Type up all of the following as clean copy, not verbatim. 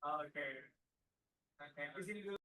Oke. Oke, di sini dulu.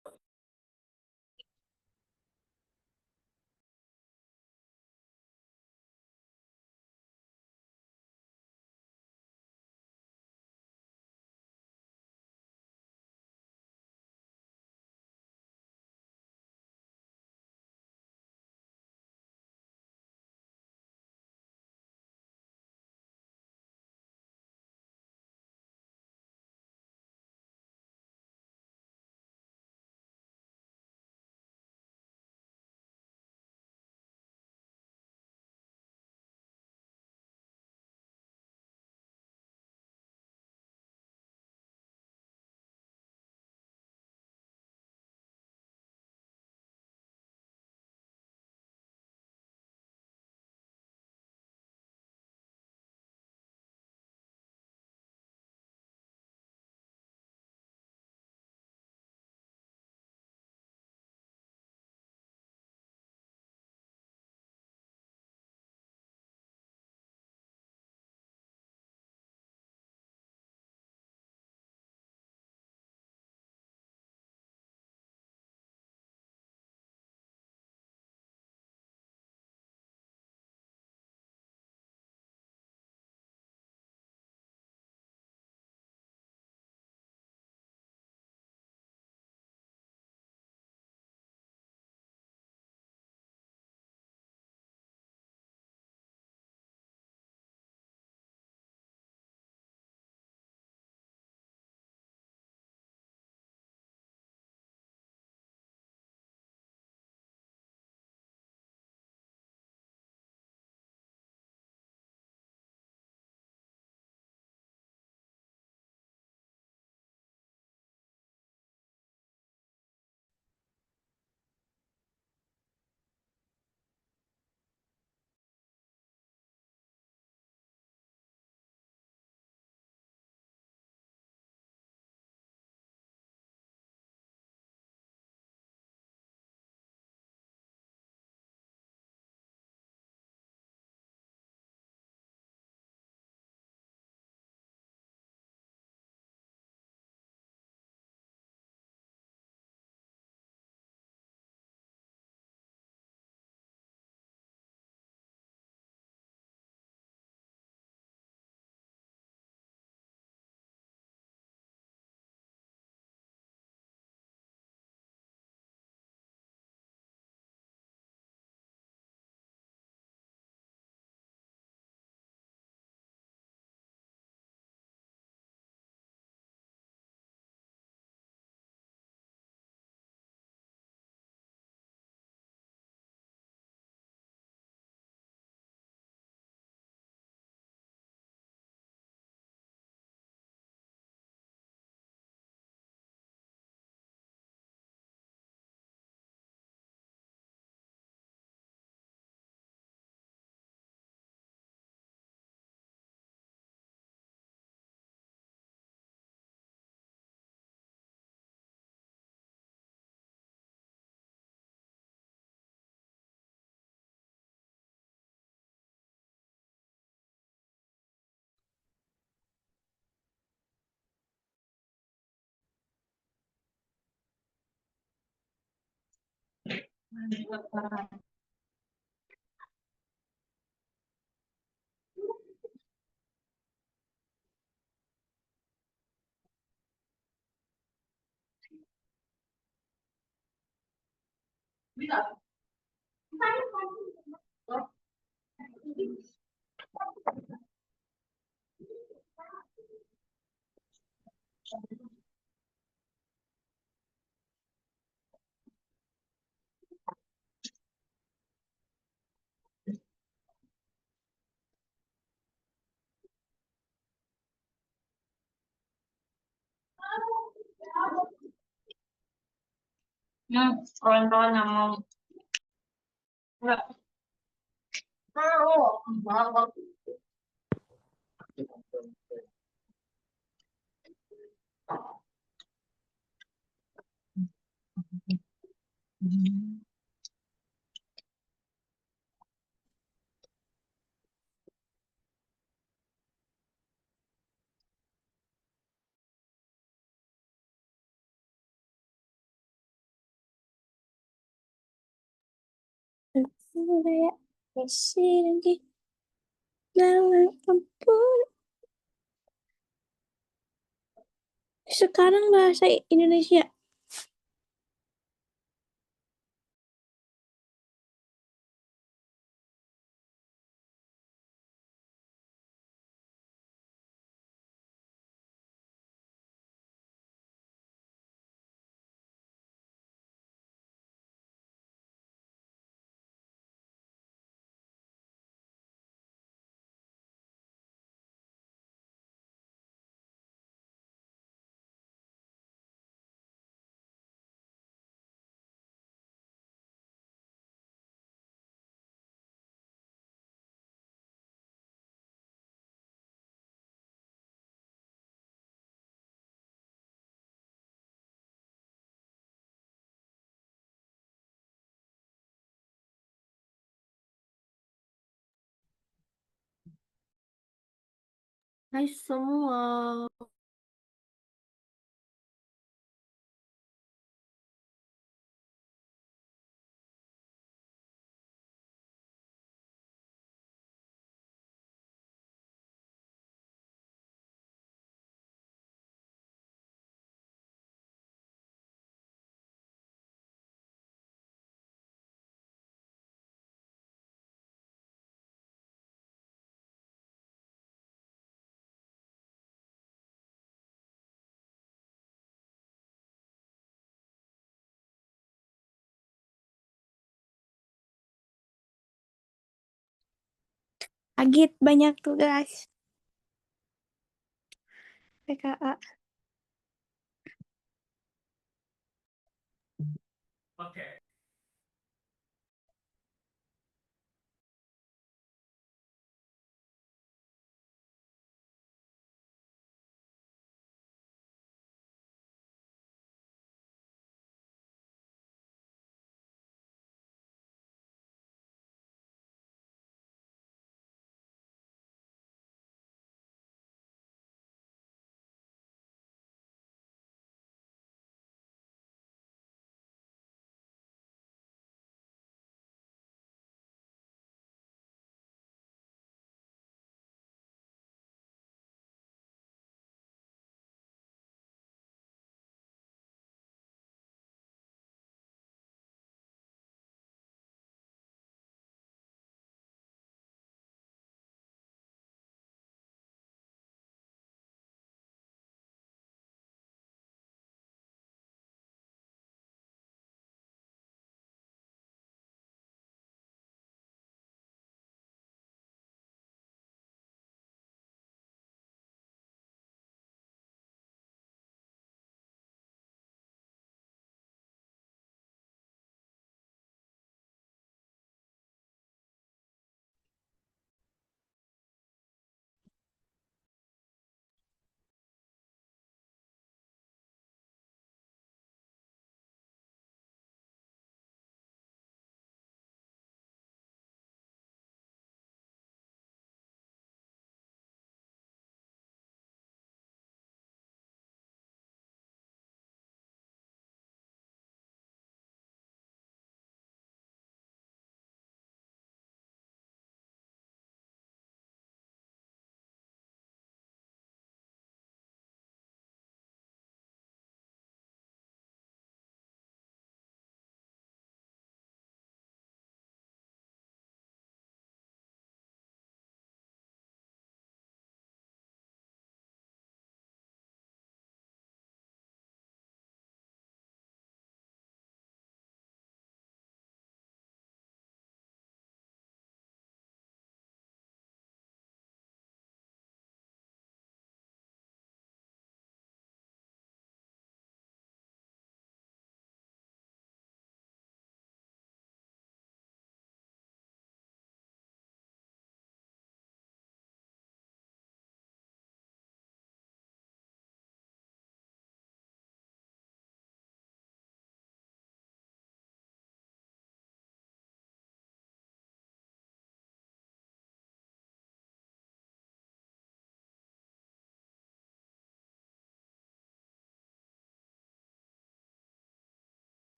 Kawan-kawan yang mau enggak mau Kayak lagi dalam ampun. Sekarang bahasa Indonesia. Hai semua. Agit banyak tugas. PKA. Okay.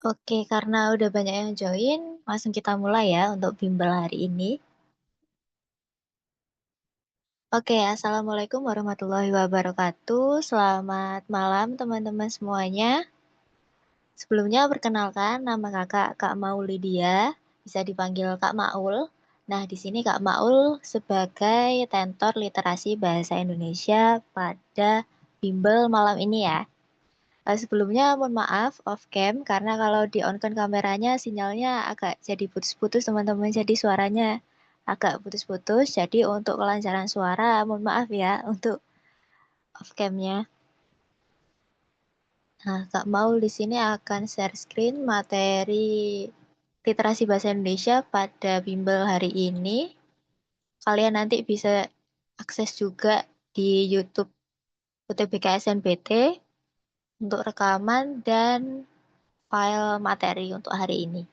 Oke, karena udah banyak yang join, langsung kita mulai ya untuk bimbel hari ini. Oke, Assalamualaikum warahmatullahi wabarakatuh. Selamat malam teman-teman semuanya. Sebelumnya perkenalkan nama kakak Kak Maulidia, bisa dipanggil Kak Maul. Nah, di sini Kak Maul sebagai tentor literasi bahasa Indonesia pada bimbel malam ini ya. Sebelumnya mohon maaf off cam karena kalau di on kan kameranya sinyalnya agak jadi putus-putus teman-teman, jadi suaranya agak putus-putus. Jadi untuk kelancaran suara mohon maaf ya untuk off camnya. Nah, Kak Maul di sini akan share screen materi literasi bahasa Indonesia pada bimbel hari ini. Kalian nanti bisa akses juga di YouTube UTBK SNBT untuk rekaman dan file materi untuk hari ini.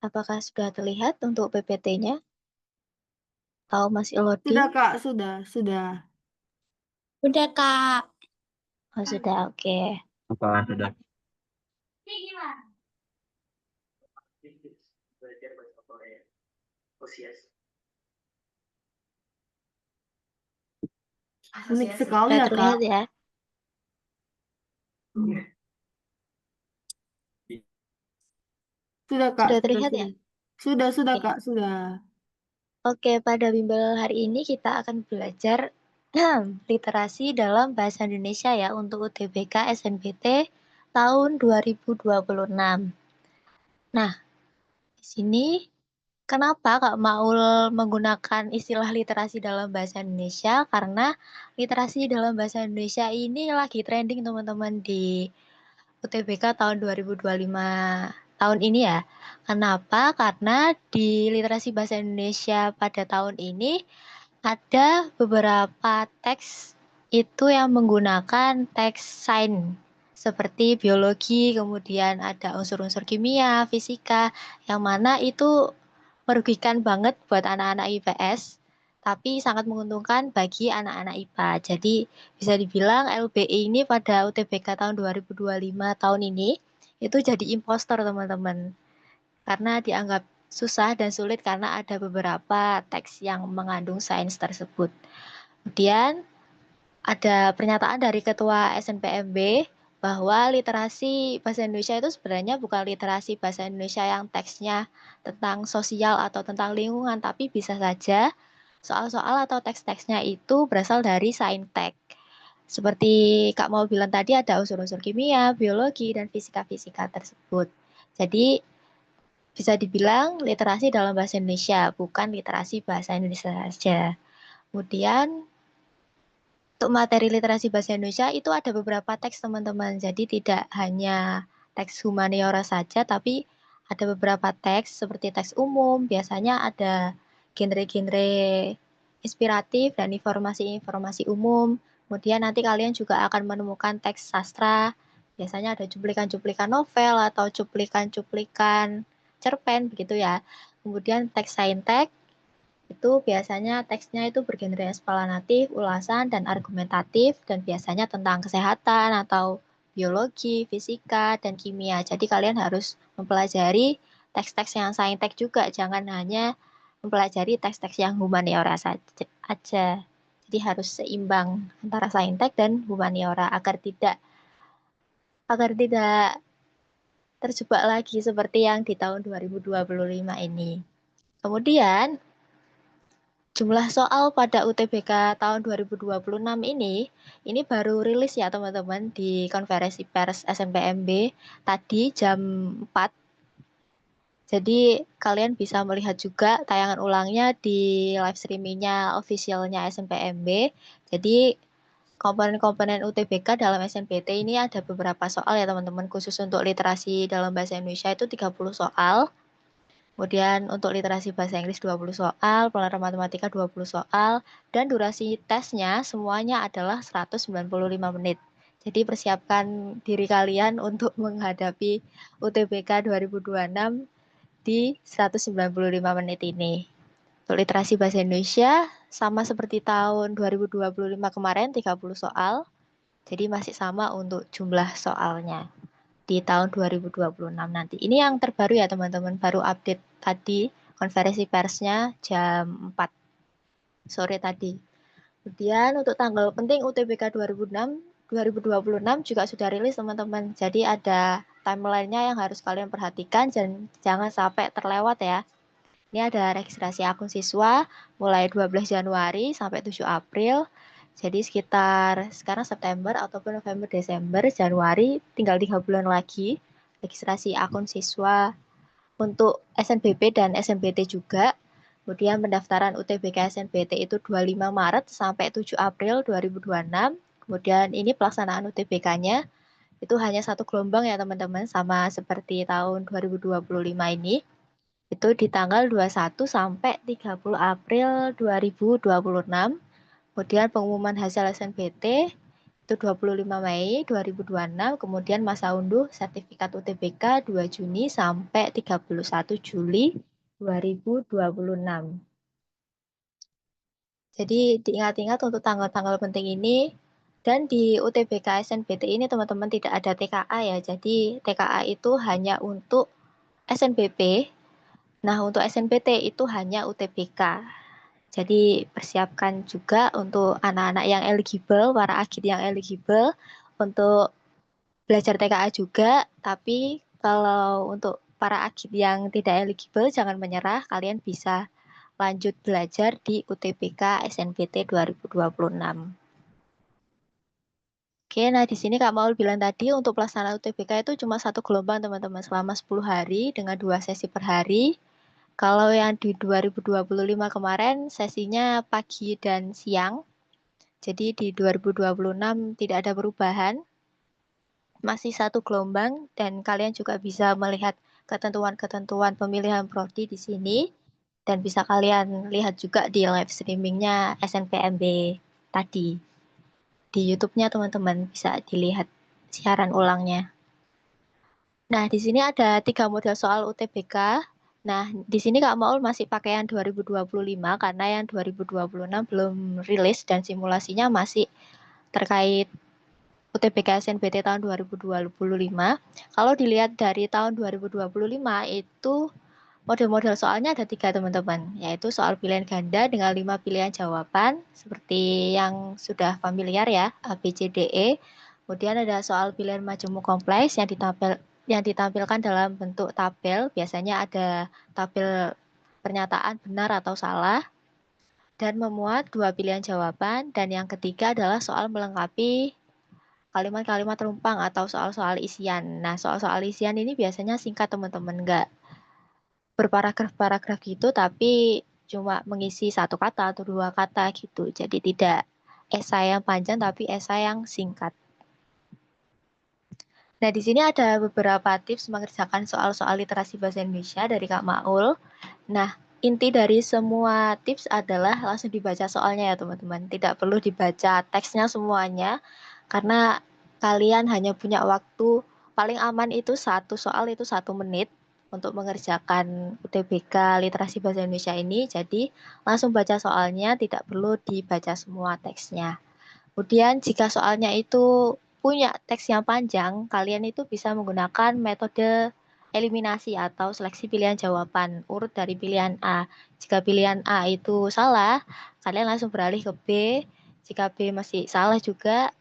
Apakah sudah terlihat untuk PPT-nya? Atau masih loading? Sudah Kak, sudah. Udah, Kak. Oh, sudah, oke. Apa sudah? Unik sekali Sudah ya terlihat Kak. ya? Sudah Kak, Sudah terlihat ya? Sudah Oke. Kak, sudah. Oke, pada bimbel hari ini kita akan belajar literasi dalam bahasa Indonesia ya untuk UTBK SNBT tahun 2026. Nah, di sini kenapa Kak Maul menggunakan istilah literasi dalam bahasa Indonesia? Karena literasi dalam bahasa Indonesia ini lagi trending teman-teman di UTBK tahun 2025 tahun ini ya. Kenapa? Karena di literasi bahasa Indonesia pada tahun ini ada beberapa teks itu yang menggunakan teks sains seperti biologi, kemudian ada unsur-unsur kimia, fisika, yang mana itu merugikan banget buat anak-anak IPS, tapi sangat menguntungkan bagi anak-anak IPA. Jadi bisa dibilang LBI ini pada UTBK tahun 2025 tahun ini itu jadi impostor teman-teman. Karena dianggap susah dan sulit karena ada beberapa teks yang mengandung sains tersebut. Kemudian ada pernyataan dari Ketua SNPMB bahwa literasi bahasa Indonesia itu sebenarnya bukan literasi bahasa Indonesia yang teksnya tentang sosial atau tentang lingkungan, tapi bisa saja soal-soal atau teks-teksnya itu berasal dari saintek. Seperti Kak mau bilang tadi ada unsur-unsur kimia, biologi, dan fisika-fisika tersebut. Jadi bisa dibilang literasi dalam bahasa Indonesia, bukan literasi bahasa Indonesia saja. Kemudian untuk materi literasi bahasa Indonesia itu ada beberapa teks teman-teman. Jadi tidak hanya teks humaniora saja, tapi ada beberapa teks seperti teks umum. Biasanya ada genre-genre inspiratif dan informasi-informasi umum. Kemudian nanti kalian juga akan menemukan teks sastra. Biasanya ada cuplikan-cuplikan novel atau cuplikan-cuplikan cerpen begitu ya. Kemudian teks saintek itu biasanya teksnya itu bergenre eksplanatif, ulasan, dan argumentatif, dan biasanya tentang kesehatan atau biologi, fisika, dan kimia. Jadi kalian harus mempelajari teks-teks yang saintek juga, jangan hanya mempelajari teks-teks yang humaniora saja aja. Jadi harus seimbang antara saintek dan humaniora agar tidak terjebak lagi seperti yang di tahun 2025 ini. Kemudian jumlah soal pada UTBK tahun 2026 ini baru rilis ya teman-teman di konferensi pers SNPMB tadi jam 4. Jadi kalian bisa melihat juga tayangan ulangnya di live streamingnya officialnya SNPMB. Jadi komponen-komponen UTBK dalam SNBT ini ada beberapa soal ya teman-teman, khusus untuk literasi dalam bahasa Indonesia itu 30 soal. Kemudian untuk literasi bahasa Inggris 20 soal, pelajaran matematika 20 soal, dan durasi tesnya semuanya adalah 195 menit. Jadi persiapkan diri kalian untuk menghadapi UTBK 2026 di 195 menit ini. Untuk literasi bahasa Indonesia, sama seperti tahun 2025 kemarin, 30 soal. Jadi masih sama untuk jumlah soalnya di tahun 2026 nanti. Ini yang terbaru ya teman-teman, baru update tadi konferensi persnya jam 4 sore tadi. Kemudian untuk tanggal penting UTBK 2026 juga sudah rilis teman-teman. Jadi ada timelinenya yang harus kalian perhatikan dan jangan sampai terlewat ya. Ini ada registrasi akun siswa mulai 12 Januari sampai 7 April. Jadi sekitar sekarang September ataupun November, Desember, Januari tinggal 3 bulan lagi registrasi akun siswa untuk SNBP dan SNBT juga. Kemudian pendaftaran UTBK SNBT itu 25 Maret sampai 7 April 2026. Kemudian ini pelaksanaan UTBK-nya itu hanya satu gelombang ya teman-teman, sama seperti tahun 2025 ini. Itu di tanggal 21 sampai 30 April 2026. Kemudian pengumuman hasil SNBT itu 25 Mei 2026, kemudian masa unduh sertifikat UTBK 2 Juni sampai 31 Juli 2026. Jadi diingat-ingat untuk tanggal-tanggal penting ini. Dan di UTBK SNBT ini teman-teman tidak ada TKA ya. Jadi TKA itu hanya untuk SNBP. Nah, untuk SNBT itu hanya UTBK. Jadi persiapkan juga untuk anak-anak yang eligible, para agit yang eligible untuk belajar TKA juga. Tapi kalau untuk para agit yang tidak eligible jangan menyerah, kalian bisa lanjut belajar di UTBK SNBT 2026. Oke, nah di sini Kak Maul bilang tadi untuk pelaksanaan UTBK itu cuma satu gelombang teman-teman selama 10 hari dengan 2 sesi per hari. Kalau yang di 2025 kemarin sesinya pagi dan siang. Jadi di 2026 tidak ada perubahan. Masih satu gelombang dan kalian juga bisa melihat ketentuan-ketentuan pemilihan prodi di sini dan bisa kalian lihat juga di live streamingnya SNPMB tadi. Di YouTube-nya teman-teman bisa dilihat siaran ulangnya. Nah, di sini ada 3 model soal UTBK. Nah, di sini Kak Maul masih pakai yang 2025 karena yang 2026 belum rilis dan simulasinya masih terkait UTBK SNBT tahun 2025. Kalau dilihat dari tahun 2025 itu model-model soalnya ada 3 teman-teman, yaitu soal pilihan ganda dengan 5 pilihan jawaban, seperti yang sudah familiar ya, A, B, C, D, E. Kemudian ada soal pilihan majemuk kompleks yang ditampilkan dalam bentuk tabel, biasanya ada tabel pernyataan benar atau salah, dan memuat 2 pilihan jawaban, dan yang ketiga adalah soal melengkapi kalimat-kalimat rumpang atau soal-soal isian. Nah, soal-soal isian ini biasanya singkat teman-teman, nggak berparagraf-paragraf gitu, tapi cuma mengisi 1 kata atau 2 kata gitu. Jadi tidak esai yang panjang, tapi esai yang singkat. Nah, di sini ada beberapa tips mengerjakan soal-soal literasi bahasa Indonesia dari Kak Maul. Nah, inti dari semua tips adalah langsung dibaca soalnya ya teman-teman. Tidak perlu dibaca teksnya semuanya, karena kalian hanya punya waktu paling aman itu 1 soal itu 1 menit untuk mengerjakan UTBK literasi bahasa Indonesia ini. Jadi langsung baca soalnya, tidak perlu dibaca semua teksnya. Kemudian jika soalnya itu punya teks yang panjang, kalian itu bisa menggunakan metode eliminasi atau seleksi pilihan jawaban urut dari pilihan A. Jika pilihan A itu salah, kalian langsung beralih ke B. Jika B masih salah juga,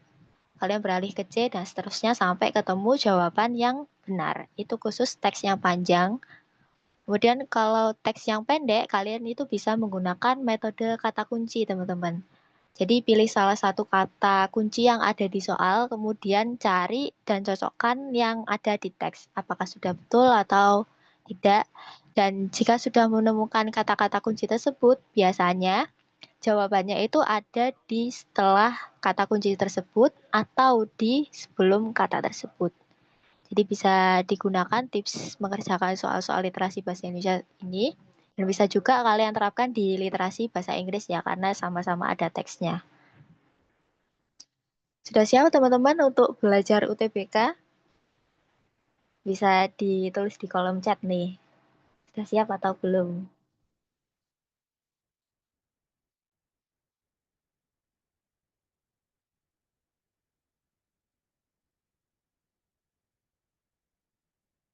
kalian beralih ke C dan seterusnya sampai ketemu jawaban yang benar. Itu khusus teks yang panjang. Kemudian kalau teks yang pendek, kalian itu bisa menggunakan metode kata kunci, teman-teman. Jadi pilih salah satu kata kunci yang ada di soal, kemudian cari dan cocokkan yang ada di teks. Apakah sudah betul atau tidak. Dan jika sudah menemukan kata-kata kunci tersebut, biasanya jawabannya itu ada di setelah kata kunci tersebut atau di sebelum kata tersebut. Jadi bisa digunakan tips mengerjakan soal-soal literasi bahasa Indonesia ini. Dan bisa juga kalian terapkan di literasi bahasa Inggris ya, karena sama-sama ada teksnya. Sudah siap teman-teman untuk belajar UTBK? Bisa ditulis di kolom chat nih. Sudah siap atau belum?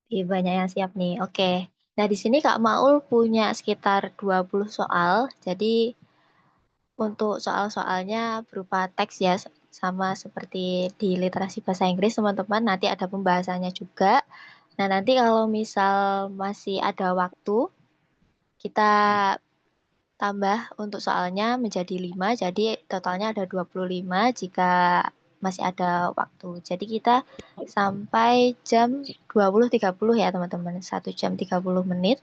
Banyak yang siap nih. Oke. Nah, di sini Kak Maul punya sekitar 20 soal. Jadi untuk soal-soalnya berupa teks ya, sama seperti di literasi bahasa Inggris teman-teman. Nanti ada pembahasannya juga. Nah, nanti kalau misal masih ada waktu, kita tambah untuk soalnya menjadi 5. Jadi totalnya ada 25 jika masih ada waktu. Jadi kita sampai jam 20.30 ya teman-teman. 1 jam 30 menit.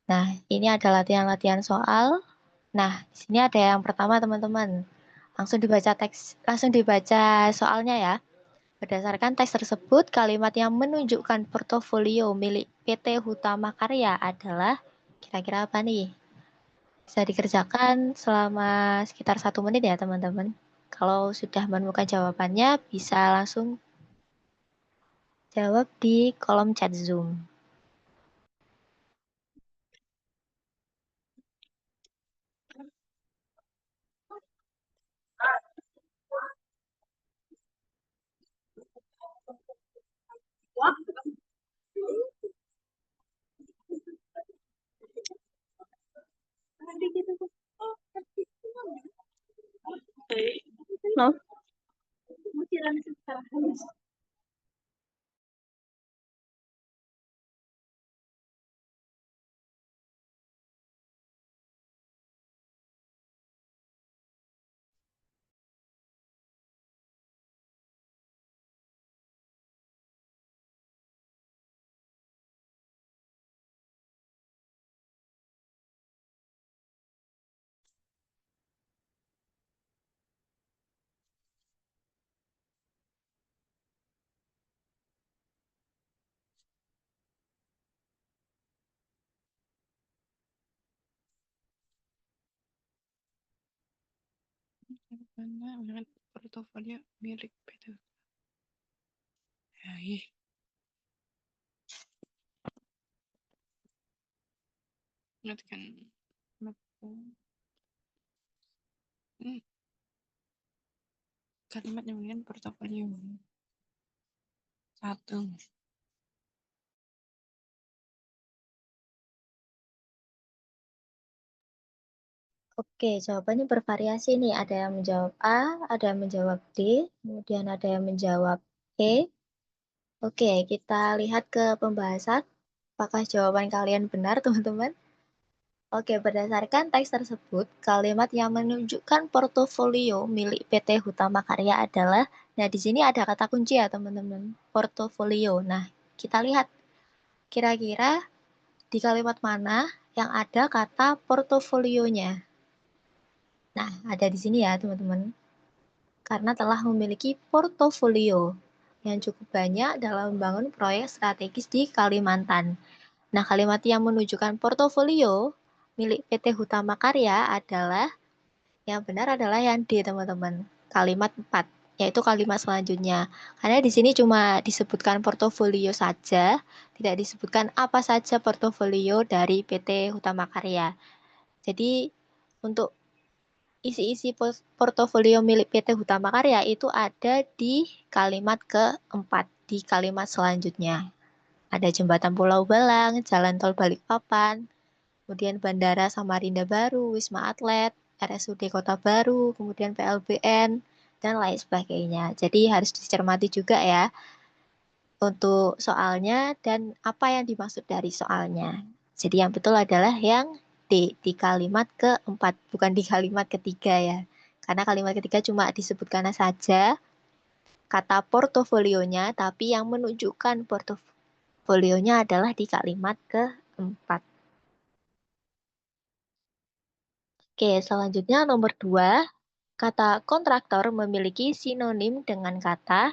Nah, ini ada latihan-latihan soal. Nah, di sini ada yang pertama teman-teman. Langsung dibaca soalnya ya. Berdasarkan teks tersebut, kalimat yang menunjukkan portofolio milik PT Hutama Karya adalah kira-kira apa nih? Bisa dikerjakan selama sekitar 1 menit ya teman-teman. Kalau sudah menemukan jawabannya, bisa langsung jawab di kolom chat Zoom. Dengan portofolio milik PT. Ya, iya. Ingatkan kalimat yang dengan portofolio. 1. Oke, jawabannya bervariasi nih. Ada yang menjawab A, ada yang menjawab D, kemudian ada yang menjawab E. Oke, kita lihat ke pembahasan. Apakah jawaban kalian benar, teman-teman? Oke, berdasarkan teks tersebut, kalimat yang menunjukkan portofolio milik PT Hutama Karya adalah, nah di sini ada kata kunci ya teman-teman, portofolio. Nah, kita lihat kira-kira di kalimat mana yang ada kata portofolionya. Nah, ada di sini ya teman-teman. Karena telah memiliki portofolio yang cukup banyak dalam membangun proyek strategis di Kalimantan. Nah, kalimat yang menunjukkan portofolio milik PT Hutama Karya adalah, yang benar adalah yang D, teman-teman. Kalimat 4, yaitu kalimat selanjutnya. Karena di sini cuma disebutkan portofolio saja, tidak disebutkan apa saja portofolio dari PT Hutama Karya. Jadi, untuk isi-isi portofolio milik PT Hutama Karya itu ada di kalimat keempat, di kalimat selanjutnya. Ada jembatan Pulau Balang, jalan tol Balikpapan, kemudian Bandara Samarinda Baru, Wisma Atlet, RSUD Kota Baru, kemudian PLBN, dan lain sebagainya. Jadi harus dicermati juga ya untuk soalnya dan apa yang dimaksud dari soalnya. Jadi yang betul adalah yang D, di kalimat keempat, bukan di kalimat ketiga ya. Karena kalimat ketiga cuma disebutkan saja kata portofolionya, tapi yang menunjukkan portofolionya adalah di kalimat keempat. Oke, selanjutnya nomor 2, kata kontraktor memiliki sinonim dengan kata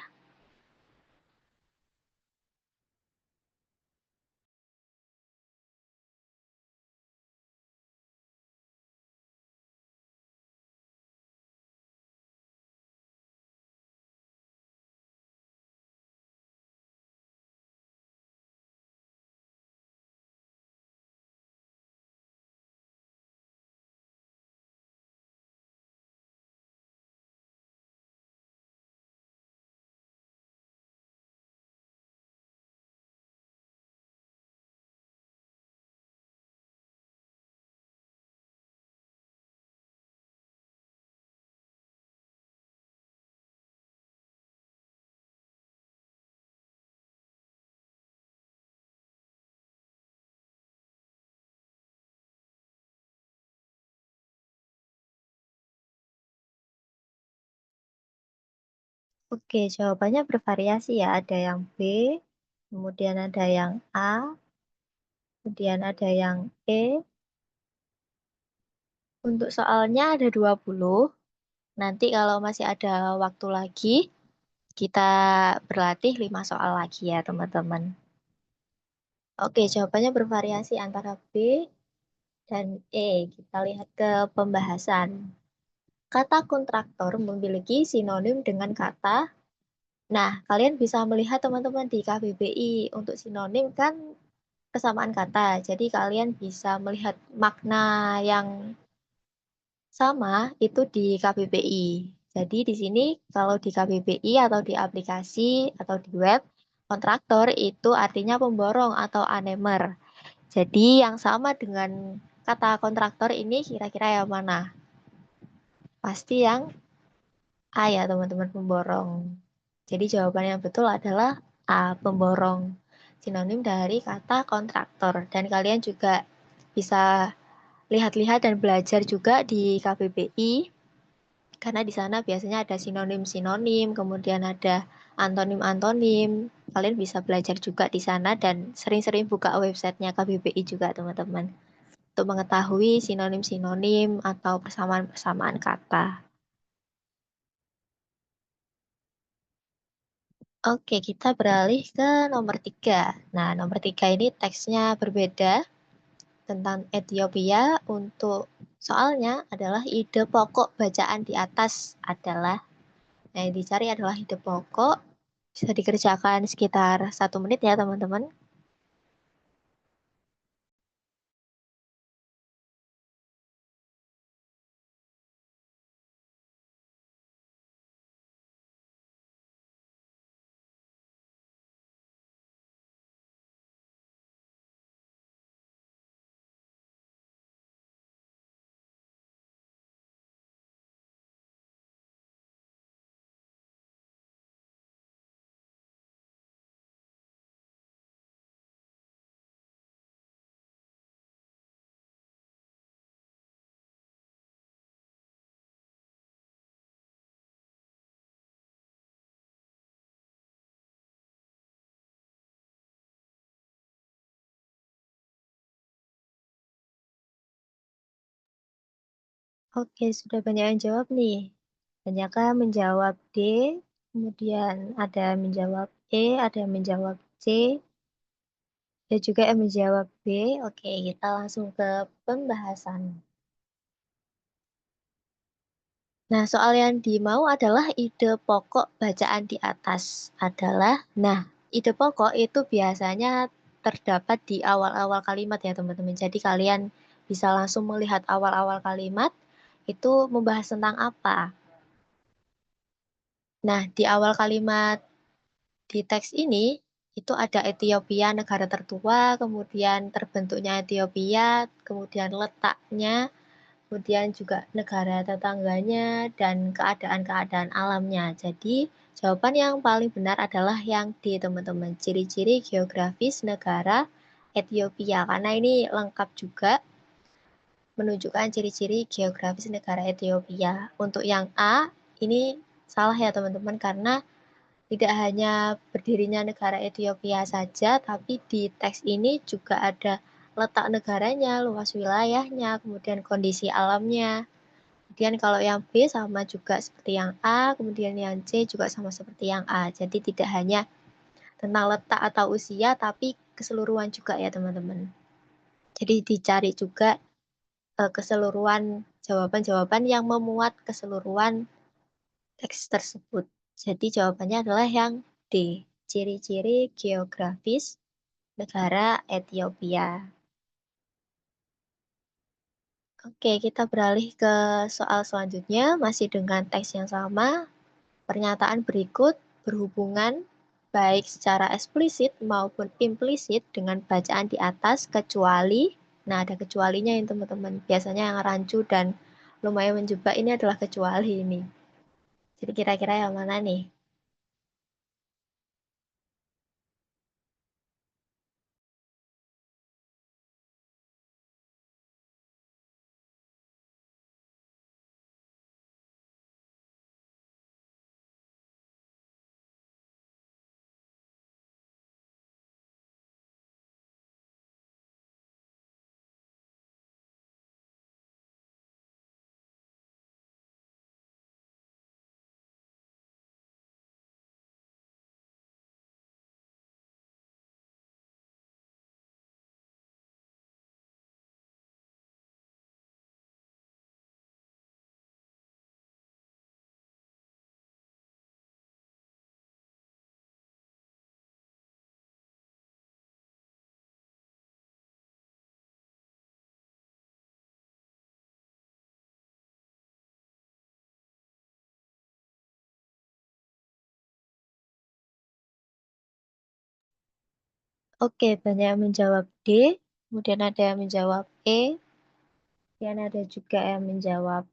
Oke, jawabannya bervariasi ya. Ada yang B, kemudian ada yang A, kemudian ada yang E. Untuk soalnya ada 20. Nanti kalau masih ada waktu lagi, kita berlatih 5 soal lagi ya teman-teman. Oke, jawabannya bervariasi antara B dan E. Kita lihat ke pembahasan. Kata kontraktor memiliki sinonim dengan kata. Nah, kalian bisa melihat teman-teman di KBBI untuk sinonim kan kesamaan kata. Jadi kalian bisa melihat makna yang sama itu di KBBI. Jadi di sini kalau di KBBI atau di aplikasi atau di web, kontraktor itu artinya pemborong atau anemer. Jadi yang sama dengan kata kontraktor ini kira-kira yang mana? Pasti yang A ya teman-teman, pemborong. Jadi jawaban yang betul adalah A, pemborong. Sinonim dari kata kontraktor. Dan kalian juga bisa lihat-lihat dan belajar juga di KBBI. Karena di sana biasanya ada sinonim-sinonim, kemudian ada antonim-antonim. Kalian bisa belajar juga di sana dan sering-sering buka websitenya KBBI juga teman-teman. Untuk mengetahui sinonim-sinonim atau persamaan-persamaan kata. Oke, kita beralih ke nomor 3. Nah, nomor 3 ini teksnya berbeda tentang Ethiopia. Untuk soalnya adalah ide pokok bacaan di atas adalah, nah yang dicari adalah ide pokok. Bisa dikerjakan sekitar 1 menit ya teman-teman. Oke, sudah banyak yang jawab nih. Banyaknya menjawab D, kemudian ada yang menjawab E, ada yang menjawab C, ada juga yang menjawab B. Oke, kita langsung ke pembahasan. Nah, soal yang dimau adalah ide pokok bacaan di atas adalah, nah, ide pokok itu biasanya terdapat di awal-awal kalimat ya teman-teman. Jadi kalian bisa langsung melihat awal-awal kalimat itu membahas tentang apa. Nah, di awal kalimat di teks ini itu ada Ethiopia, negara tertua, kemudian terbentuknya Ethiopia, kemudian letaknya, kemudian juga negara tetangganya, dan keadaan-keadaan alamnya. Jadi, jawaban yang paling benar adalah yang D, teman-teman. Ciri-ciri geografis negara Ethiopia. Karena ini lengkap juga menunjukkan ciri-ciri geografis negara Ethiopia. Untuk yang A, ini salah ya teman-teman, karena tidak hanya berdirinya negara Ethiopia saja, tapi di teks ini juga ada letak negaranya, luas wilayahnya, kemudian kondisi alamnya. Kemudian kalau yang B sama juga seperti yang A, kemudian yang C juga sama seperti yang A. Jadi tidak hanya tentang letak atau usia, tapi keseluruhan juga ya teman-teman. Jadi dicari juga keseluruhan jawaban-jawaban yang memuat keseluruhan teks tersebut. Jadi jawabannya adalah yang D, ciri-ciri geografis negara Ethiopia. Oke, kita beralih ke soal selanjutnya, masih dengan teks yang sama. Pernyataan berikut berhubungan baik secara eksplisit maupun implisit dengan bacaan di atas, kecuali, nah ada kecualinya ini teman-teman. Biasanya yang rancu dan lumayan menjebak ini adalah kecuali ini. Jadi kira-kira yang mana nih? Oke, banyak yang menjawab D, kemudian ada yang menjawab E, kemudian ada juga yang menjawab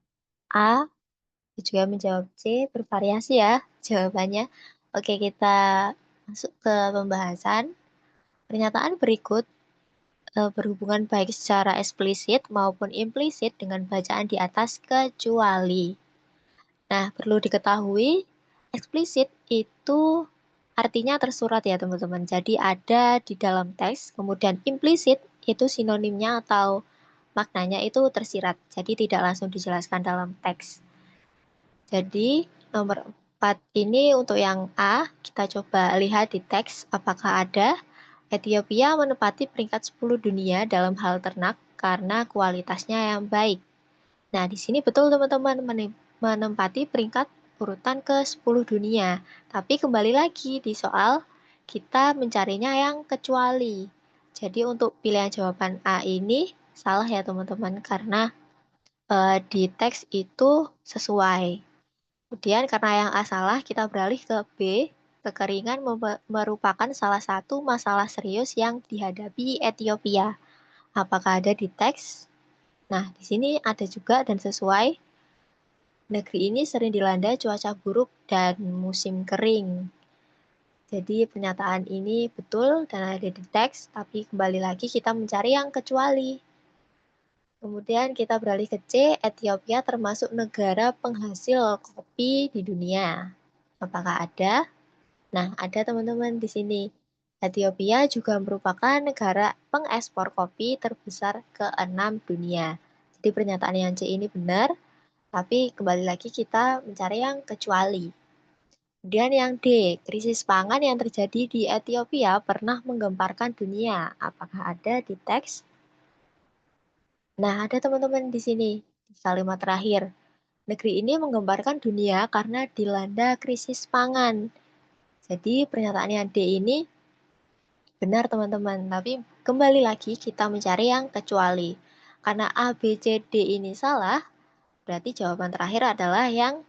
A, ada juga yang menjawab C, bervariasi ya jawabannya. Oke, kita masuk ke pembahasan. Pernyataan berikut berhubungan baik secara eksplisit maupun implisit dengan bacaan di atas kecuali. Nah, perlu diketahui, eksplisit itu artinya tersurat ya teman-teman. Jadi ada di dalam teks, kemudian implisit itu sinonimnya atau maknanya itu tersirat. Jadi tidak langsung dijelaskan dalam teks. Jadi nomor 4 ini untuk yang A, kita coba lihat di teks apakah ada. Ethiopia menempati peringkat 10 dunia dalam hal ternak karena kualitasnya yang baik. Nah, di sini betul teman-teman menempati peringkat urutan ke-10 dunia. Tapi kembali lagi di soal, kita mencarinya yang kecuali. Jadi untuk pilihan jawaban A ini salah ya teman-teman, karena di teks itu sesuai. Kemudian karena yang A salah, kita beralih ke B. Kekeringan merupakan salah satu masalah serius yang dihadapi Ethiopia. Apakah ada di teks? Nah, di sini ada juga dan sesuai. Negeri ini sering dilanda cuaca buruk dan musim kering. Jadi pernyataan ini betul dan ada di teks, tapi kembali lagi kita mencari yang kecuali. Kemudian kita beralih ke C, Ethiopia termasuk negara penghasil kopi di dunia. Apakah ada? Nah, ada teman-teman di sini. Ethiopia juga merupakan negara pengekspor kopi terbesar ke-6 dunia. Jadi pernyataan yang C ini benar, tapi kembali lagi kita mencari yang kecuali. Kemudian yang D, krisis pangan yang terjadi di Ethiopia pernah menggemparkan dunia. Apakah ada di teks? Nah, ada teman-teman di sini, di kalimat terakhir. Negeri ini menggemparkan dunia karena dilanda krisis pangan. Jadi pernyataan yang D ini benar teman-teman, tapi kembali lagi kita mencari yang kecuali. Karena A, B, C, D ini salah, berarti jawaban terakhir adalah yang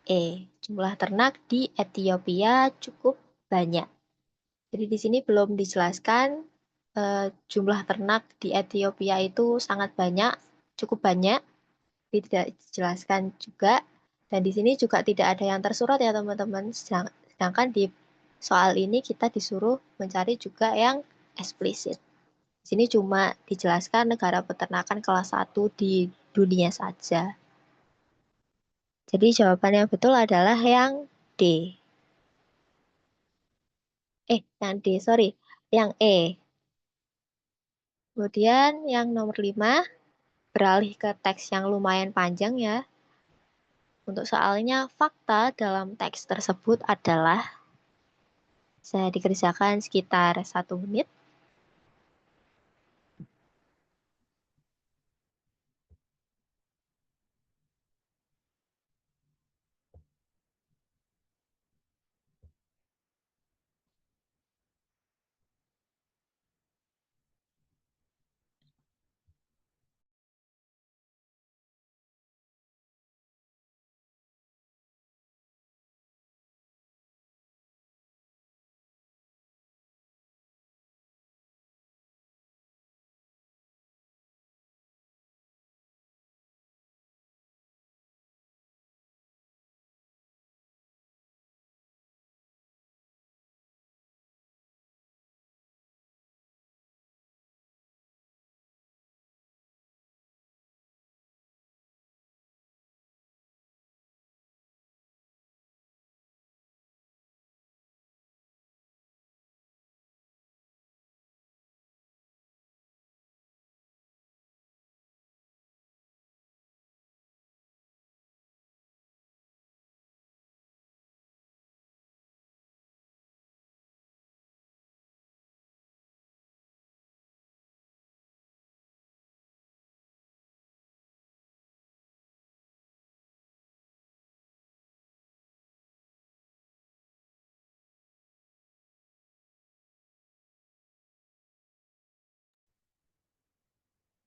E. Jumlah ternak di Ethiopia cukup banyak. Jadi di sini belum dijelaskan jumlah ternak di Ethiopia itu sangat banyak, cukup banyak. Tidak dijelaskan juga. Dan di sini juga tidak ada yang tersurat ya teman-teman. Sedangkan di soal ini kita disuruh mencari juga yang eksplisit. Di sini cuma dijelaskan negara peternakan kelas 1 di dunia saja. Jadi jawaban yang betul adalah yang D. Yang D, sorry. Yang E. Kemudian yang nomor 5, beralih ke teks yang lumayan panjang ya. Untuk soalnya, fakta dalam teks tersebut adalah, saya dikerjakan sekitar 1 menit.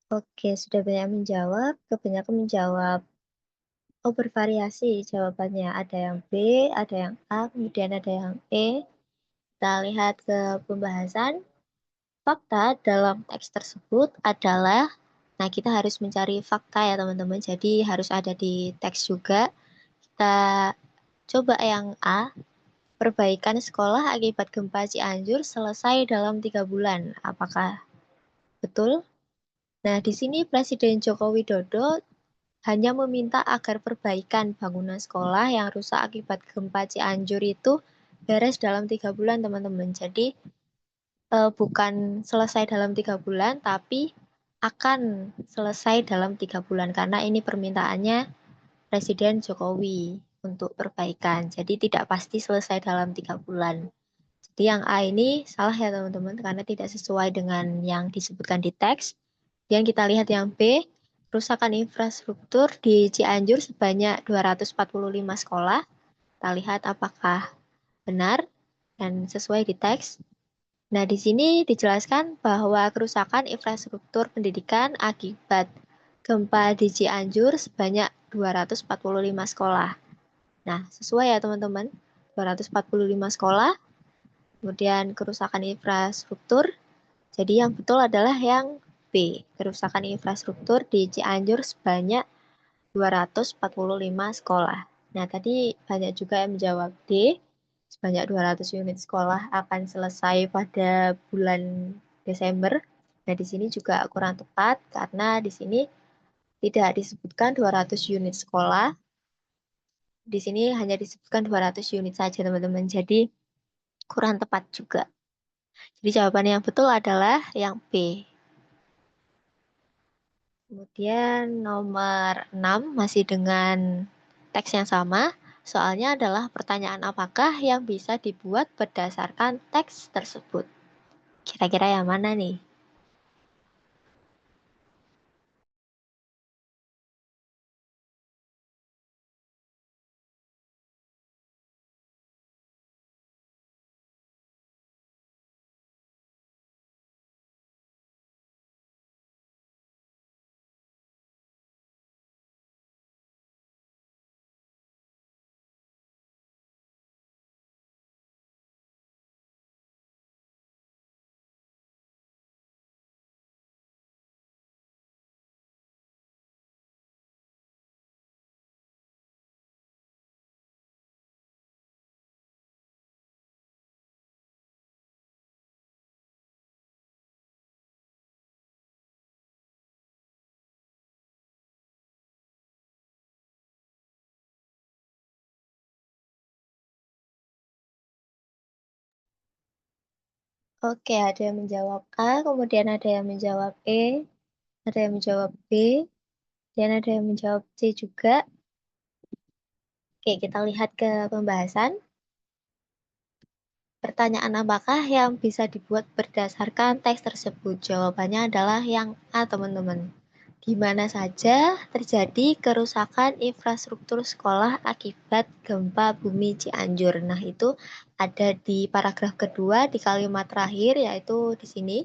Oke, sudah banyak menjawab. Kebanyakan menjawab, bervariasi jawabannya. Ada yang B, ada yang A, kemudian ada yang E. Kita lihat ke pembahasan. Fakta dalam teks tersebut adalah, nah kita harus mencari fakta ya teman-teman, jadi harus ada di teks juga. Kita coba yang A, perbaikan sekolah akibat gempa Cianjur selesai dalam 3 bulan. Apakah betul? Nah, di sini Presiden Joko Widodo hanya meminta agar perbaikan bangunan sekolah yang rusak akibat gempa Cianjur itu beres dalam 3 bulan, teman-teman. Jadi, bukan selesai dalam 3 bulan, tapi akan selesai dalam 3 bulan. Karena ini permintaannya Presiden Jokowi untuk perbaikan. Jadi, tidak pasti selesai dalam 3 bulan. Jadi, yang A ini salah ya, teman-teman, karena tidak sesuai dengan yang disebutkan di teks. Dan kita lihat yang B, kerusakan infrastruktur di Cianjur sebanyak 245 sekolah. Kita lihat apakah benar dan sesuai di teks. Nah, di sini dijelaskan bahwa kerusakan infrastruktur pendidikan akibat gempa di Cianjur sebanyak 245 sekolah. Nah, sesuai ya teman-teman, 245 sekolah, kemudian kerusakan infrastruktur. Jadi yang betul adalah yang B, kerusakan infrastruktur di Cianjur sebanyak 245 sekolah. Nah, tadi banyak juga yang menjawab D, sebanyak 200 unit sekolah akan selesai pada bulan Desember. Nah, di sini juga kurang tepat karena di sini tidak disebutkan 200 unit sekolah. Di sini hanya disebutkan 200 unit saja, teman-teman. Jadi kurang tepat juga. Jadi jawaban yang betul adalah yang B. Kemudian nomor 6 masih dengan teks yang sama. Soalnya adalah pertanyaan apakah yang bisa dibuat berdasarkan teks tersebut. Kira-kira yang mana nih? Oke, ada yang menjawab A, kemudian ada yang menjawab E, ada yang menjawab B, dan ada yang menjawab C juga. Oke, kita lihat ke pembahasan. Pertanyaan apakah yang bisa dibuat berdasarkan teks tersebut? Jawabannya adalah yang A, teman-teman. Di mana saja terjadi kerusakan infrastruktur sekolah akibat gempa bumi Cianjur. Nah, itu ada di paragraf kedua di kalimat terakhir, yaitu di sini.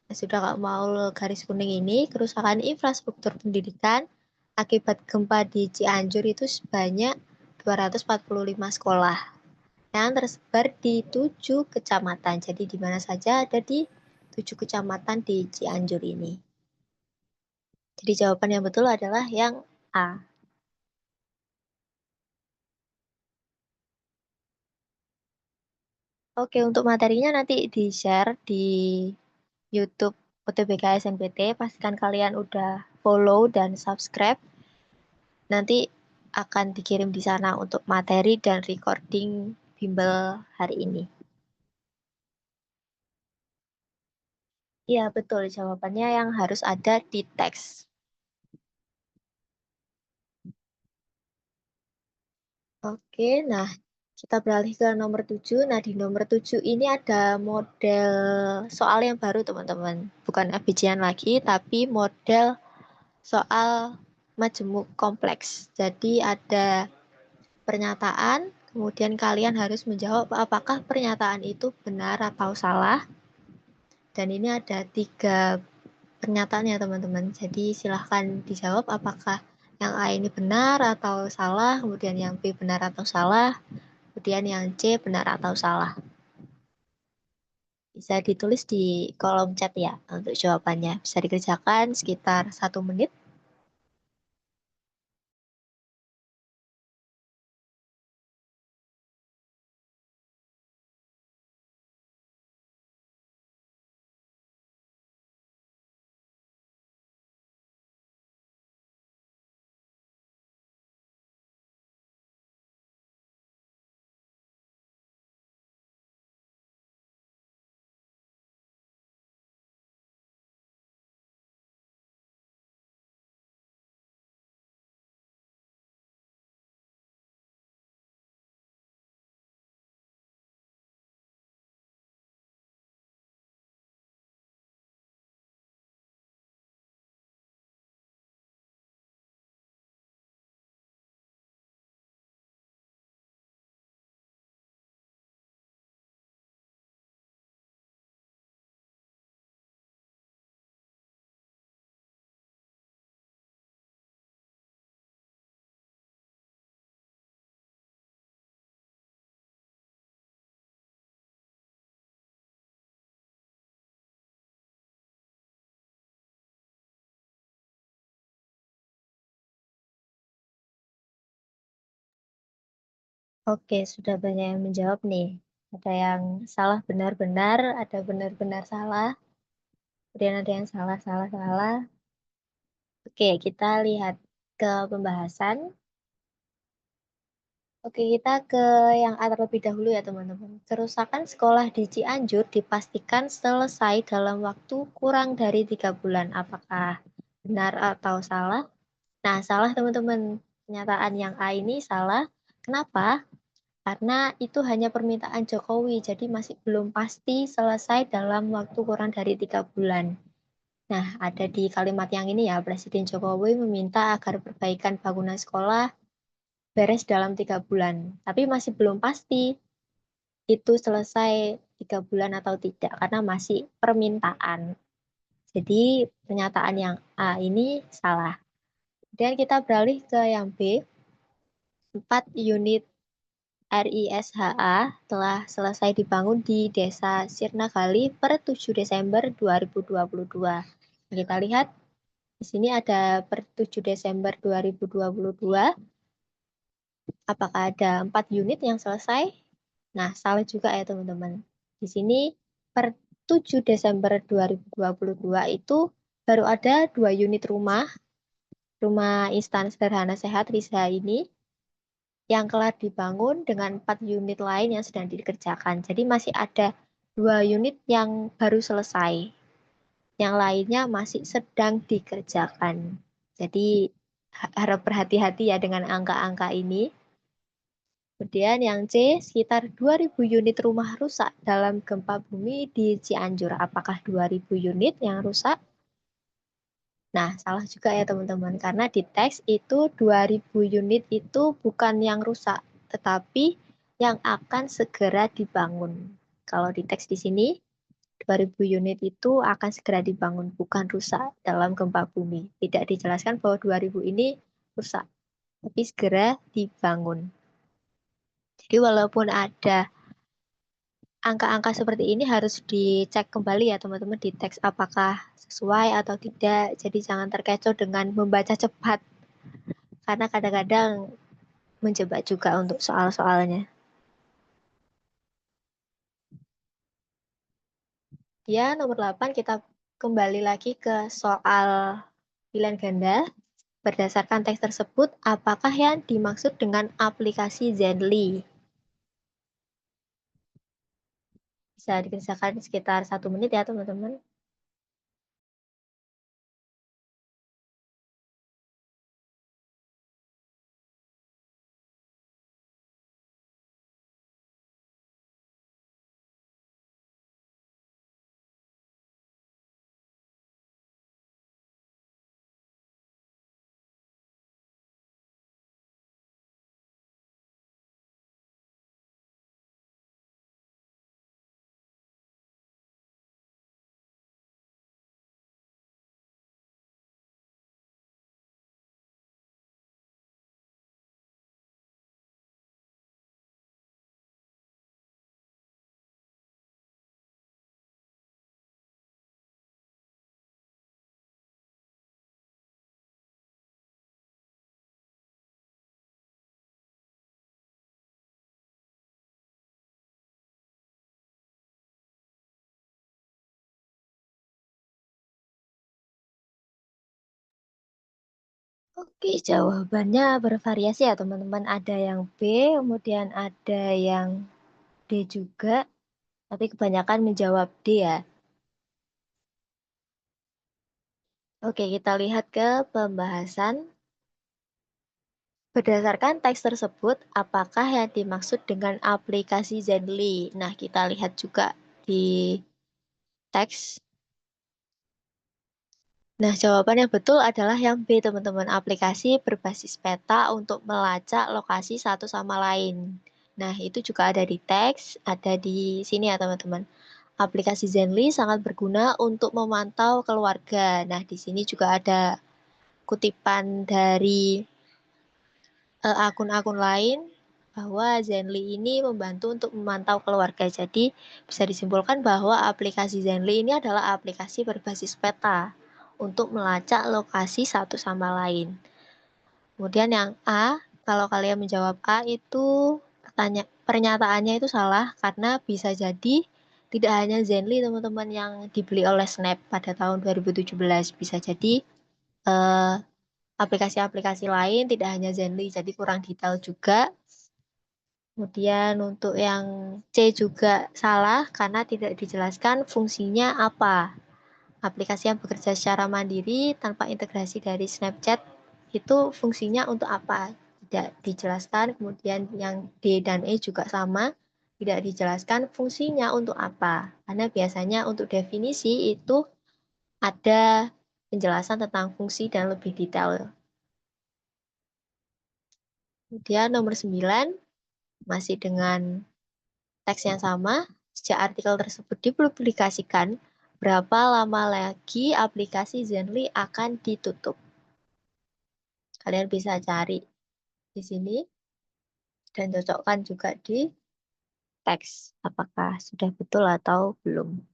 Nah, sudah nggak mau garis kuning ini, kerusakan infrastruktur pendidikan akibat gempa di Cianjur itu sebanyak 245 sekolah yang tersebar di 7 kecamatan. Jadi di mana saja ada di 7 kecamatan di Cianjur ini. Jadi jawaban yang betul adalah yang A. Oke, untuk materinya nanti di-share di YouTube UTBK SNBT. Pastikan kalian udah follow dan subscribe. Nanti akan dikirim di sana untuk materi dan recording bimbel hari ini. Iya, betul. Jawabannya yang harus ada di teks. Oke, nah kita beralih ke nomor 7. Nah, di nomor 7 ini ada model soal yang baru, teman-teman. Bukan FBJ-an lagi, tapi model soal majemuk kompleks. Jadi ada pernyataan, kemudian kalian harus menjawab apakah pernyataan itu benar atau salah. Dan ini ada 3 pernyataannya, teman-teman. Jadi silahkan dijawab apakah yang A ini benar atau salah, kemudian yang B benar atau salah, kemudian yang C benar atau salah. Bisa ditulis di kolom chat ya untuk jawabannya. Bisa dikerjakan sekitar 1 menit. Oke, sudah banyak yang menjawab nih. Ada yang salah benar-benar, ada benar-benar salah, kemudian ada yang salah, salah, salah. Oke, kita lihat ke pembahasan. Oke, kita ke yang A terlebih dahulu ya teman-teman. Kerusakan sekolah di Cianjur dipastikan selesai dalam waktu kurang dari 3 bulan. Apakah benar atau salah? Nah, salah teman-teman. Pernyataan yang A ini salah. Kenapa? Karena itu hanya permintaan Jokowi, jadi masih belum pasti selesai dalam waktu kurang dari 3 bulan. Nah, ada di kalimat yang ini ya, Presiden Jokowi meminta agar perbaikan bangunan sekolah beres dalam 3 bulan. Tapi masih belum pasti itu selesai 3 bulan atau tidak, karena masih permintaan. Jadi, pernyataan yang A ini salah. Dan kita beralih ke yang B. 4 unit RISHA telah selesai dibangun di Desa Sirnagali per 7 Desember 2022. Kita lihat di sini ada per 7 Desember 2022. Apakah ada 4 unit yang selesai? Nah, salah juga ya teman-teman. Di sini per 7 Desember 2022 itu baru ada 2 unit rumah instan sederhana sehat RISHA ini yang telah dibangun dengan 4 unit lain yang sedang dikerjakan. Jadi masih ada 2 unit yang baru selesai. Yang lainnya masih sedang dikerjakan. Jadi harap berhati-hati ya dengan angka-angka ini. Kemudian yang C, sekitar 2.000 unit rumah rusak dalam gempa bumi di Cianjur. Apakah 2.000 unit yang rusak? Nah, salah juga ya teman-teman, karena di teks itu 2.000 unit itu bukan yang rusak, tetapi yang akan segera dibangun. Kalau di teks di sini, 2.000 unit itu akan segera dibangun, bukan rusak dalam gempa bumi. Tidak dijelaskan bahwa 2.000 ini rusak, tapi segera dibangun. Jadi walaupun ada angka-angka seperti ini harus dicek kembali ya teman-teman di teks apakah sesuai atau tidak. Jadi jangan terkecoh dengan membaca cepat. Karena kadang-kadang menjebak juga untuk soal-soalnya. Ya, nomor 8 kita kembali lagi ke soal pilihan ganda. Berdasarkan teks tersebut, apakah yang dimaksud dengan aplikasi Zenly? Bisa dikerjakan sekitar 1 menit ya teman-teman. Oke, jawabannya bervariasi ya teman-teman. Ada yang B, kemudian ada yang D juga. Tapi kebanyakan menjawab D ya. Oke, kita lihat ke pembahasan. Berdasarkan teks tersebut, apakah yang dimaksud dengan aplikasi Zenly? Nah, kita lihat juga di teks. Nah, jawaban yang betul adalah yang B, teman-teman. Aplikasi berbasis peta untuk melacak lokasi satu sama lain. Nah, itu juga ada di teks, ada di sini ya, teman-teman. Aplikasi Zenly sangat berguna untuk memantau keluarga. Nah, di sini juga ada kutipan dari akun-akun lain bahwa Zenly ini membantu untuk memantau keluarga. Jadi, bisa disimpulkan bahwa aplikasi Zenly ini adalah aplikasi berbasis peta untuk melacak lokasi satu sama lain. Kemudian yang A, kalau kalian menjawab A itu pernyataannya itu salah karena bisa jadi tidak hanya Zenly teman-teman yang dibeli oleh Snap pada tahun 2017, bisa jadi aplikasi-aplikasi lain tidak hanya Zenly, jadi kurang detail juga. Kemudian untuk yang C juga salah karena tidak dijelaskan fungsinya apa. Aplikasi yang bekerja secara mandiri tanpa integrasi dari Snapchat itu fungsinya untuk apa? Tidak dijelaskan. Kemudian yang D dan E juga sama, tidak dijelaskan fungsinya untuk apa. Karena biasanya untuk definisi itu ada penjelasan tentang fungsi dan lebih detail. Kemudian nomor 9, masih dengan teks yang sama, sejak artikel tersebut dipublikasikan, berapa lama lagi aplikasi Zenly akan ditutup? Kalian bisa cari di sini dan cocokkan juga di teks. Apakah sudah betul atau belum?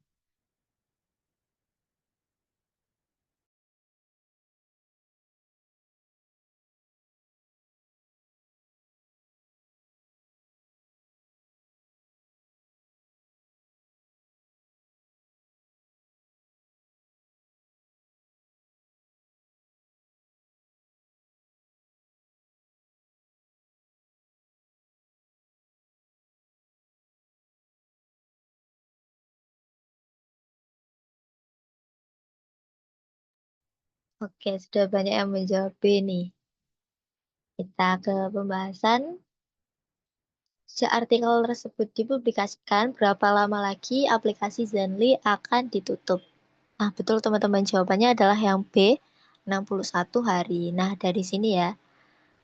Oke, sudah banyak yang menjawab B nih. Kita ke pembahasan. Sejak artikel tersebut dipublikasikan, berapa lama lagi aplikasi Zenly akan ditutup? Nah, betul teman-teman, jawabannya adalah yang B, 61 hari. Nah, dari sini ya,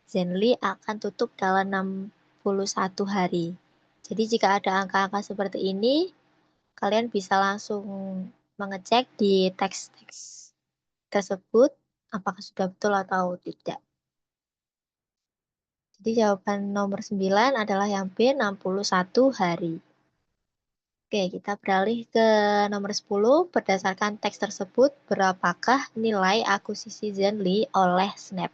Zenly akan tutup dalam 61 hari. Jadi jika ada angka-angka seperti ini, kalian bisa langsung mengecek di teks-teks tersebut apakah sudah betul atau tidak. Jadi jawaban nomor 9 adalah yang B, 61 hari. Oke, kita beralih ke nomor 10. Berdasarkan teks tersebut, berapakah nilai akuisisi Zenly oleh Snap?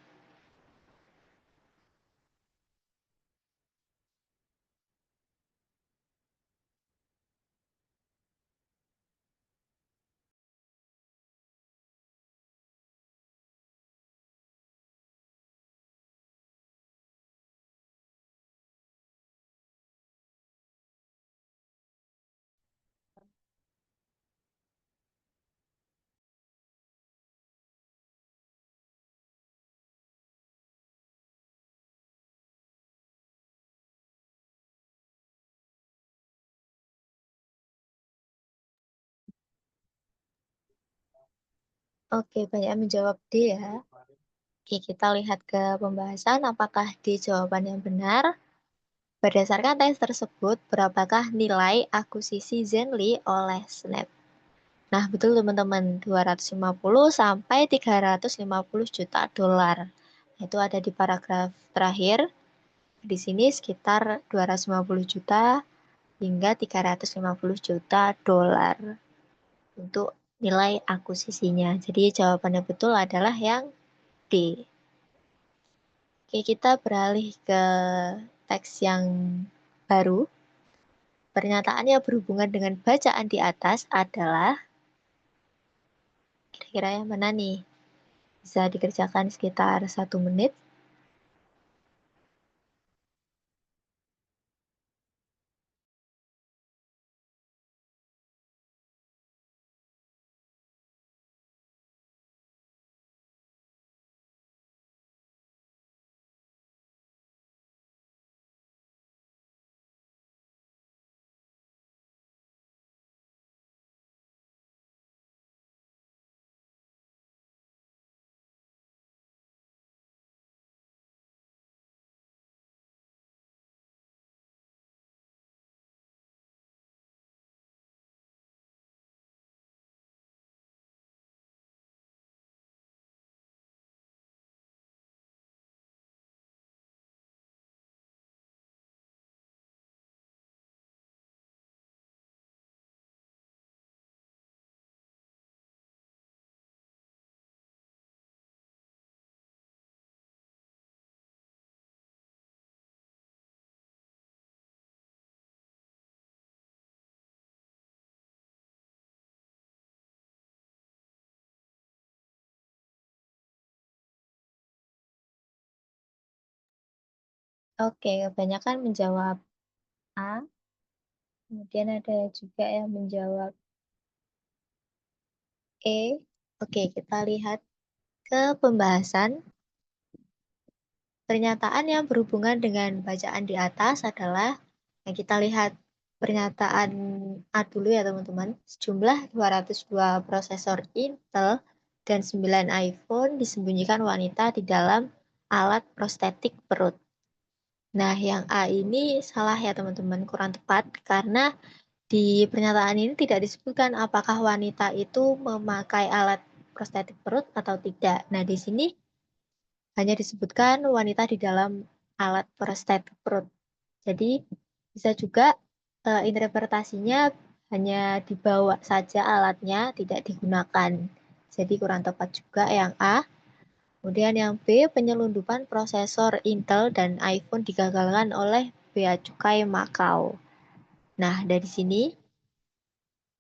Oke, banyak yang menjawab D ya. Oke, kita lihat ke pembahasan apakah D jawaban yang benar. Berdasarkan tes tersebut, berapakah nilai akuisisi Zenly oleh Snap? Nah, betul teman-teman, 250 sampai 350 juta dolar. Itu ada di paragraf terakhir. Di sini sekitar 250 juta hingga 350 juta dolar untuk nilai akuisisinya. Jadi jawabannya betul adalah yang D. Oke, kita beralih ke teks yang baru. Pernyataan yang berhubungan dengan bacaan di atas adalah kira-kira yang mana nih? Bisa dikerjakan sekitar 1 menit. Oke, kebanyakan menjawab A. Kemudian ada juga yang menjawab E. Oke, kita lihat ke pembahasan. Pernyataan yang berhubungan dengan bacaan di atas adalah, yang kita lihat pernyataan A dulu ya teman-teman. Sejumlah 202 prosesor Intel dan 9 iPhone disembunyikan wanita di dalam alat prostetik perut. Nah, yang A ini salah ya teman-teman, kurang tepat karena di pernyataan ini tidak disebutkan apakah wanita itu memakai alat prostetik perut atau tidak. Nah, di sini hanya disebutkan wanita di dalam alat prostetik perut. Jadi bisa juga interpretasinya hanya dibawa saja alatnya, tidak digunakan. Jadi kurang tepat juga yang A. Kemudian yang B, penyelundupan prosesor Intel dan iPhone digagalkan oleh Bea Cukai Makau. Nah, dari sini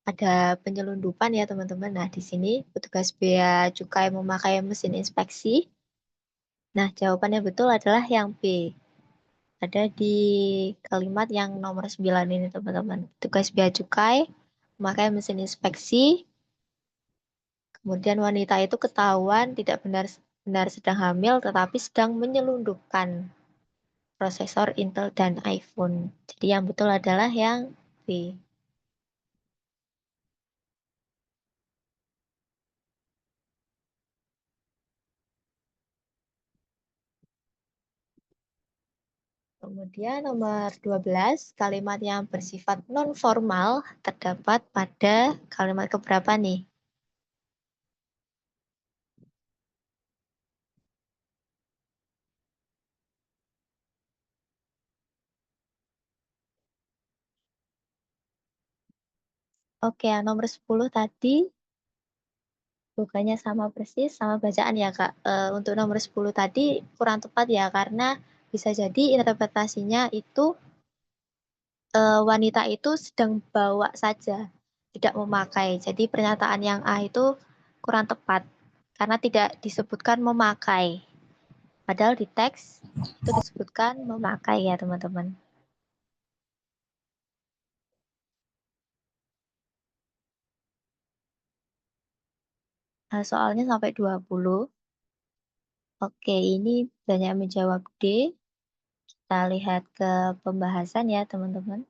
ada penyelundupan ya teman-teman. Nah, di sini petugas Bea Cukai memakai mesin inspeksi. Nah, jawabannya betul adalah yang B. Ada di kalimat yang nomor 9 ini teman-teman. Petugas Bea Cukai memakai mesin inspeksi. Kemudian wanita itu ketahuan tidak benar sedang hamil tetapi sedang menyelundupkan prosesor Intel dan iPhone. Jadi yang betul adalah yang B. Kemudian nomor 12, kalimat yang bersifat non-formal terdapat pada kalimat keberapa nih? Oke, yang nomor 10 tadi bukannya sama persis sama bacaan ya Kak. Untuk nomor 10 tadi kurang tepat ya karena bisa jadi interpretasinya itu wanita itu sedang bawa saja, tidak memakai. Jadi pernyataan yang A itu kurang tepat karena tidak disebutkan memakai. Padahal di teks itu disebutkan memakai ya teman-teman. Soalnya sampai 20. Oke, ini banyak menjawab D. Kita lihat ke pembahasan ya teman-teman.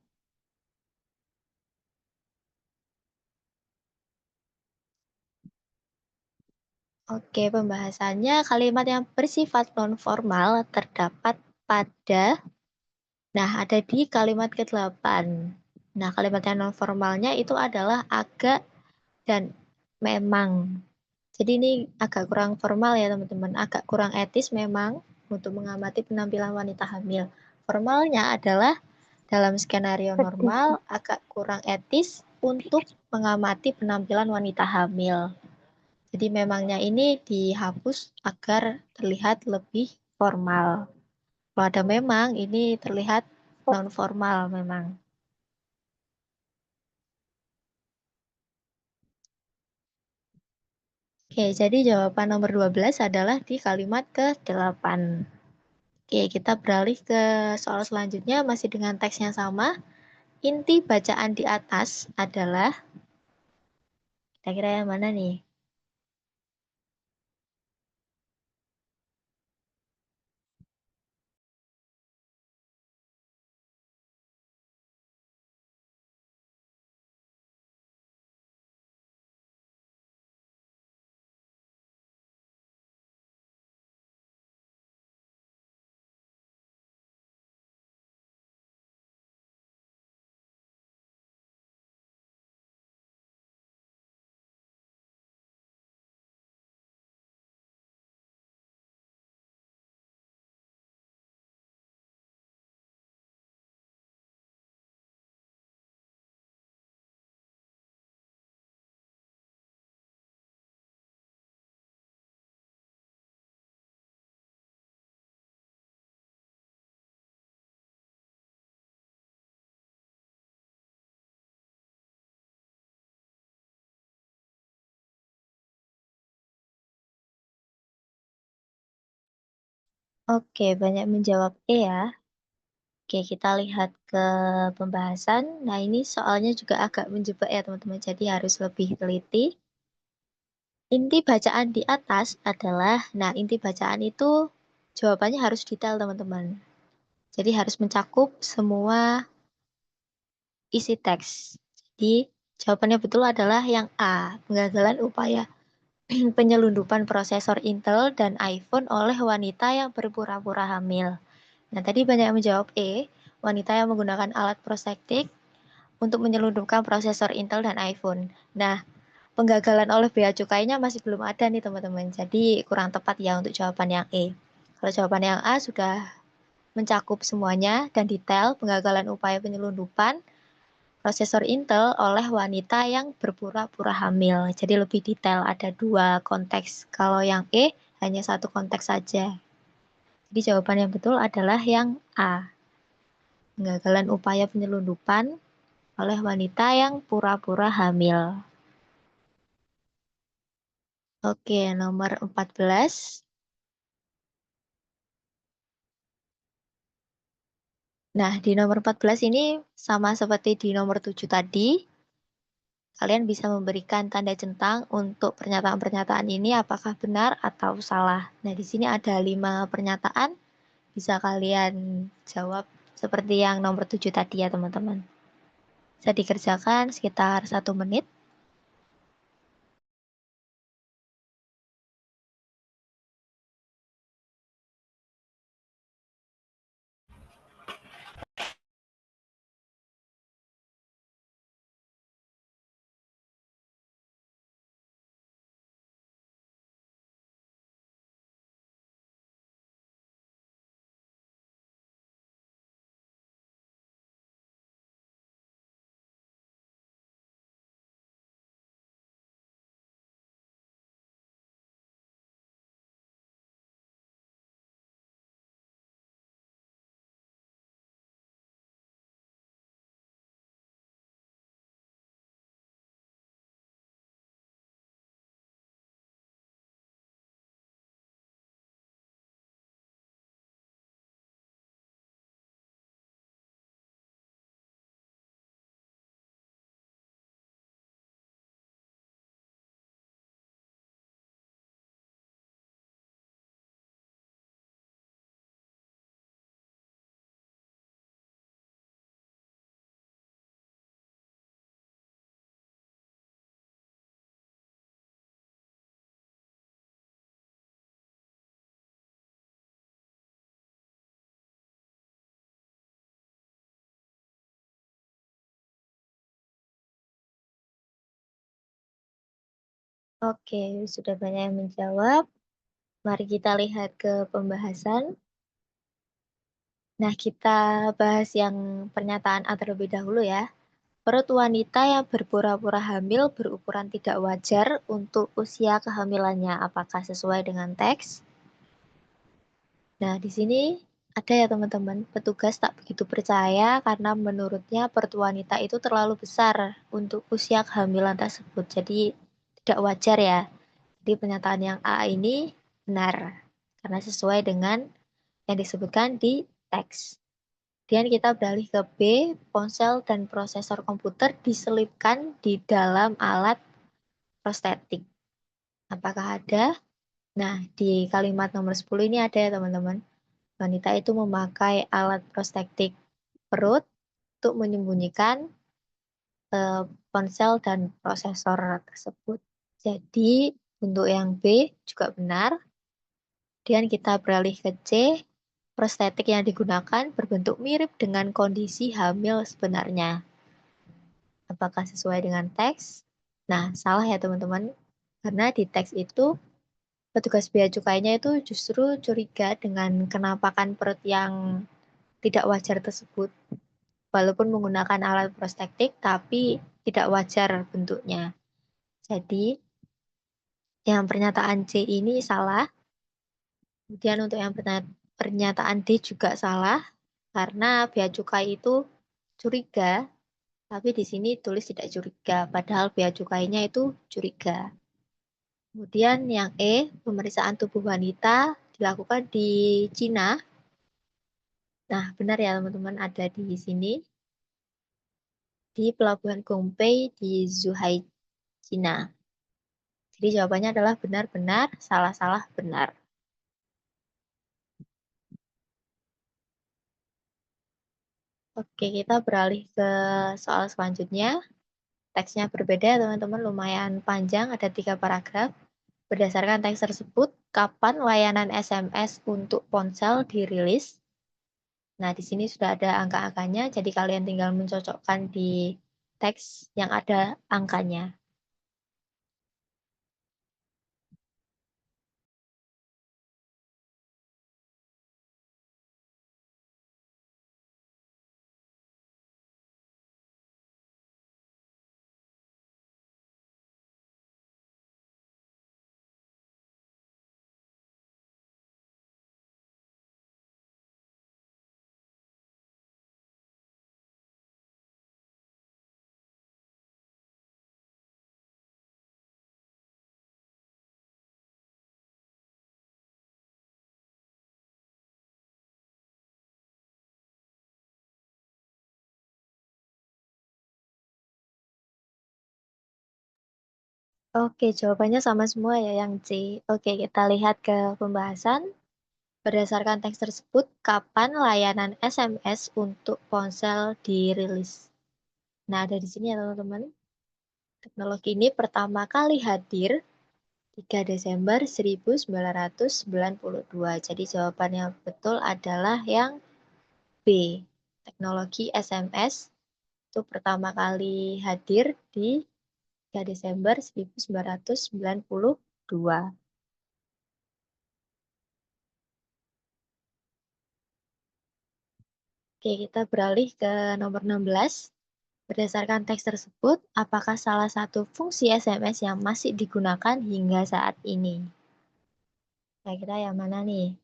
Oke, pembahasannya kalimat yang bersifat non-formal terdapat pada, nah ada di kalimat ke-8. Nah, kalimat yang non-formalnya itu adalah agak dan memang. Jadi ini agak kurang formal ya teman-teman, agak kurang etis memang untuk mengamati penampilan wanita hamil. Formalnya adalah dalam skenario normal agak kurang etis untuk mengamati penampilan wanita hamil. Jadi memangnya ini dihapus agar terlihat lebih formal. Kalau ada memang, ini terlihat non formal memang. Oke, Oke, jadi jawaban nomor 12 adalah di kalimat ke-8. Oke, kita beralih ke soal selanjutnya masih dengan teks yang sama. Inti bacaan di atas adalah, kira-kira yang mana nih? Oke, banyak menjawab E ya. Oke, kita lihat ke pembahasan. Nah, ini soalnya juga agak menjebak ya teman-teman, jadi harus lebih teliti. Inti bacaan di atas adalah, nah inti bacaan itu jawabannya harus detail teman-teman. Jadi harus mencakup semua isi teks. Jadi jawabannya betul adalah yang A, penggagalan upaya penyelundupan prosesor Intel dan iPhone oleh wanita yang berpura-pura hamil. Nah, tadi banyak yang menjawab E, wanita yang menggunakan alat prostetik untuk menyelundupkan prosesor Intel dan iPhone. Nah, penggagalan oleh bea cukainya masih belum ada nih teman-teman. Jadi kurang tepat ya untuk jawaban yang E. Kalau jawaban yang A sudah mencakup semuanya dan detail penggagalan upaya penyelundupan prosesor Intel oleh wanita yang berpura-pura hamil. Jadi lebih detail, ada 2 konteks. Kalau yang E hanya 1 konteks saja. Jadi jawaban yang betul adalah yang A. Penggagalan upaya penyelundupan oleh wanita yang pura-pura hamil. Oke, nomor 14. Nah, di nomor 14 ini sama seperti di nomor 7 tadi. Kalian bisa memberikan tanda centang untuk pernyataan-pernyataan ini apakah benar atau salah. Nah, di sini ada 5 pernyataan. Bisa kalian jawab seperti yang nomor 7 tadi ya, teman-teman. Bisa dikerjakan sekitar 1 menit. Oke, sudah banyak yang menjawab. Mari kita lihat ke pembahasan. Nah, kita bahas yang pernyataan A terlebih dahulu ya. Perut wanita yang berpura-pura hamil berukuran tidak wajar untuk usia kehamilannya. Apakah sesuai dengan teks? Nah, di sini ada ya teman-teman, petugas tak begitu percaya karena menurutnya perut wanita itu terlalu besar untuk usia kehamilan tersebut. Jadi tidak wajar ya. Jadi Jadi pernyataan yang A ini benar karena sesuai dengan yang disebutkan di teks. Kemudian kita beralih ke B, ponsel dan prosesor komputer diselipkan di dalam alat prostetik. Apakah ada? Nah, di kalimat nomor 10 ini ada ya teman-teman. Wanita itu memakai alat prostetik perut untuk menyembunyikan ponsel dan prosesor tersebut. Jadi untuk yang B juga benar. Kemudian kita beralih ke C, prostetik yang digunakan berbentuk mirip dengan kondisi hamil sebenarnya. Apakah sesuai dengan teks? Nah, salah ya teman-teman. Karena di teks itu petugas bea cukainya itu justru curiga dengan kenampakan perut yang tidak wajar tersebut. Walaupun menggunakan alat prostetik, tapi tidak wajar bentuknya. Jadi, yang pernyataan C ini salah. Kemudian untuk yang pernyataan D juga salah, karena bea cukai itu curiga, tapi di sini tulis tidak curiga, padahal bea cukainya itu curiga. Kemudian yang E, pemeriksaan tubuh wanita dilakukan di Cina. Nah, benar ya teman-teman, ada di sini. Di Pelabuhan Gongpei di Zhuhai, Cina. Jadi jawabannya adalah benar-benar, salah-salah, benar. Oke, kita beralih ke soal selanjutnya. Teksnya berbeda ya teman-teman, lumayan panjang, ada 3 paragraf. Berdasarkan teks tersebut, kapan layanan SMS untuk ponsel dirilis? Nah, di sini sudah ada angka-angkanya, jadi kalian tinggal mencocokkan di teks yang ada angkanya. Oke, jawabannya sama semua ya yang C. Oke, kita lihat ke pembahasan. Berdasarkan teks tersebut, kapan layanan SMS untuk ponsel dirilis? Nah, ada di sini ya teman-teman. Teknologi ini pertama kali hadir 3 Desember 1992. Jadi jawaban yang betul adalah yang B. Teknologi SMS itu pertama kali hadir di 3 Desember 1992. Oke, kita beralih ke nomor 16. Berdasarkan teks tersebut, apakah salah satu fungsi SMS yang masih digunakan hingga saat ini? Kira-kira yang mana nih?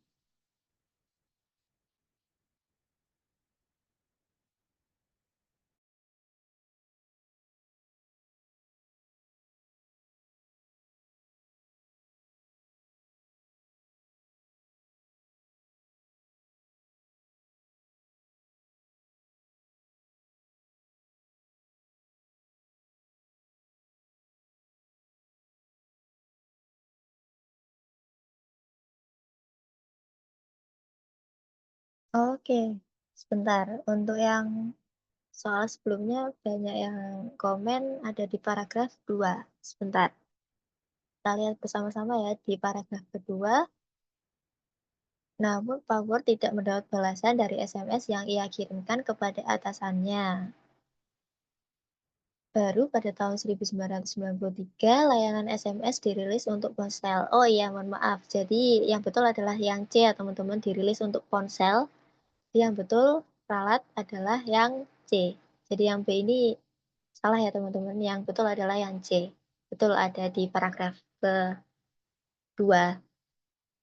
Oke, sebentar. Untuk yang soal sebelumnya banyak yang komen ada di paragraf 2. Sebentar. Kita lihat bersama-sama ya di paragraf kedua. Namun Pawor tidak mendapat balasan dari SMS yang ia kirimkan kepada atasannya. Baru pada tahun 1993, layanan SMS dirilis untuk ponsel. Oh iya, mohon maaf. Jadi yang betul adalah yang C ya teman-teman, dirilis untuk ponsel. Yang betul ralat adalah yang C. Jadi yang B ini salah ya teman-teman. Yang betul adalah yang C. Betul ada di paragraf kedua.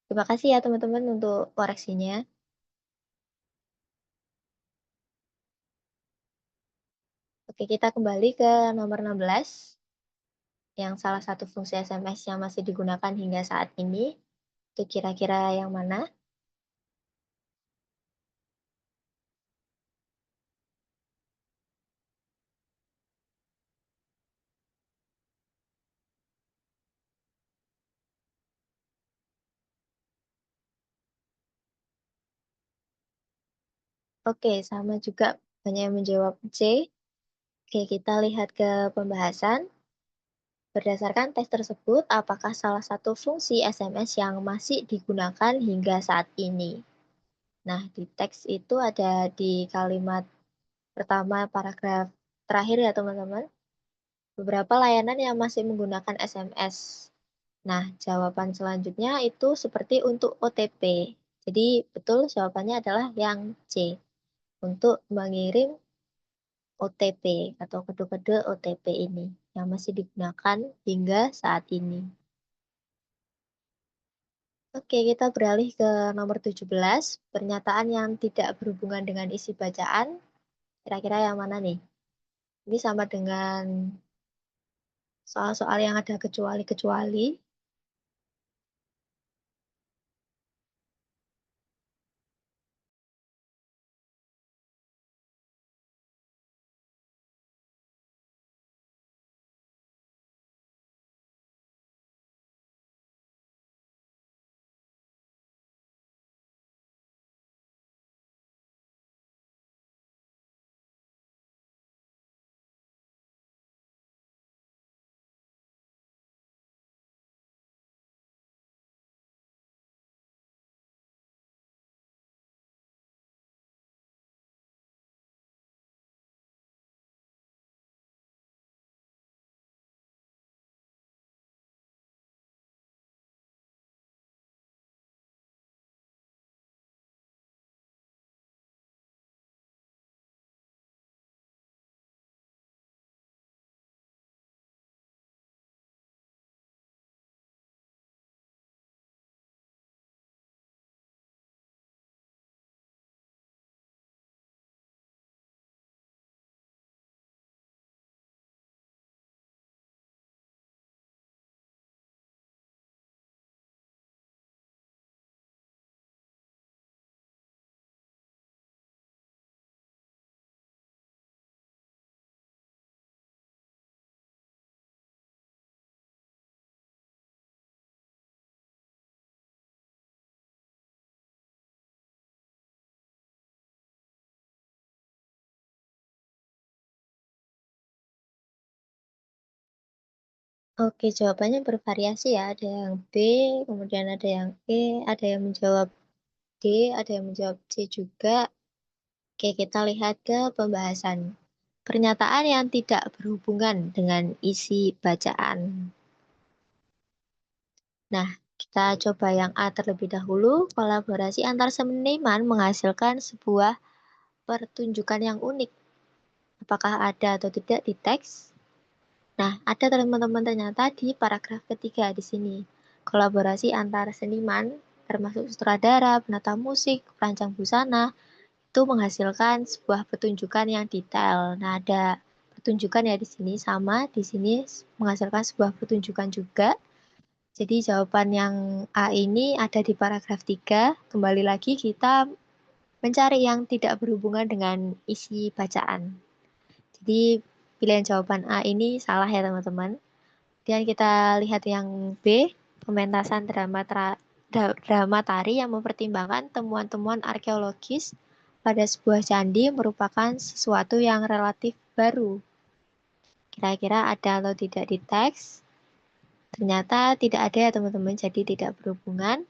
Terima kasih ya teman-teman untuk koreksinya. Oke, kita kembali ke nomor 16. yang salah satu fungsi SMS yang masih digunakan hingga saat ini, itu kira-kira yang mana? Oke, sama juga banyak yang menjawab C. Oke, kita lihat ke pembahasan. Berdasarkan tes tersebut, apakah salah satu fungsi SMS yang masih digunakan hingga saat ini? Nah, di teks itu ada di kalimat pertama paragraf terakhir ya teman-teman. Beberapa layanan yang masih menggunakan SMS. Nah, jawaban selanjutnya itu seperti untuk OTP. Jadi, betul jawabannya adalah yang C. Untuk mengirim OTP atau kode-kode OTP ini yang masih digunakan hingga saat ini. Oke, kita beralih ke nomor 17, pernyataan yang tidak berhubungan dengan isi bacaan. Kira-kira yang mana nih? Ini sama dengan soal-soal yang ada kecuali-kecuali. Oke, jawabannya bervariasi ya. Ada yang B, kemudian ada yang E, ada yang menjawab D, ada yang menjawab C juga. Oke, kita lihat ke pembahasan. Pernyataan yang tidak berhubungan dengan isi bacaan. Nah, kita coba yang A terlebih dahulu. Kolaborasi antar seniman menghasilkan sebuah pertunjukan yang unik. Apakah ada atau tidak di teks? Nah, ada teman-teman ternyata di paragraf ketiga di sini. Kolaborasi antar seniman, termasuk sutradara, penata musik, perancang busana, itu menghasilkan sebuah pertunjukan yang detail. Nah, ada pertunjukan ya di sini sama, di sini menghasilkan sebuah pertunjukan juga. Jadi jawaban yang A ini ada di paragraf 3. Kembali lagi kita mencari yang tidak berhubungan dengan isi bacaan. Jadi pilihan jawaban A ini salah ya teman-teman. Dan kita lihat yang B, pementasan drama tari yang mempertimbangkan temuan-temuan arkeologis pada sebuah candi merupakan sesuatu yang relatif baru. Kira-kira ada atau tidak di teks? Ternyata tidak ada ya teman-teman, jadi tidak berhubungan.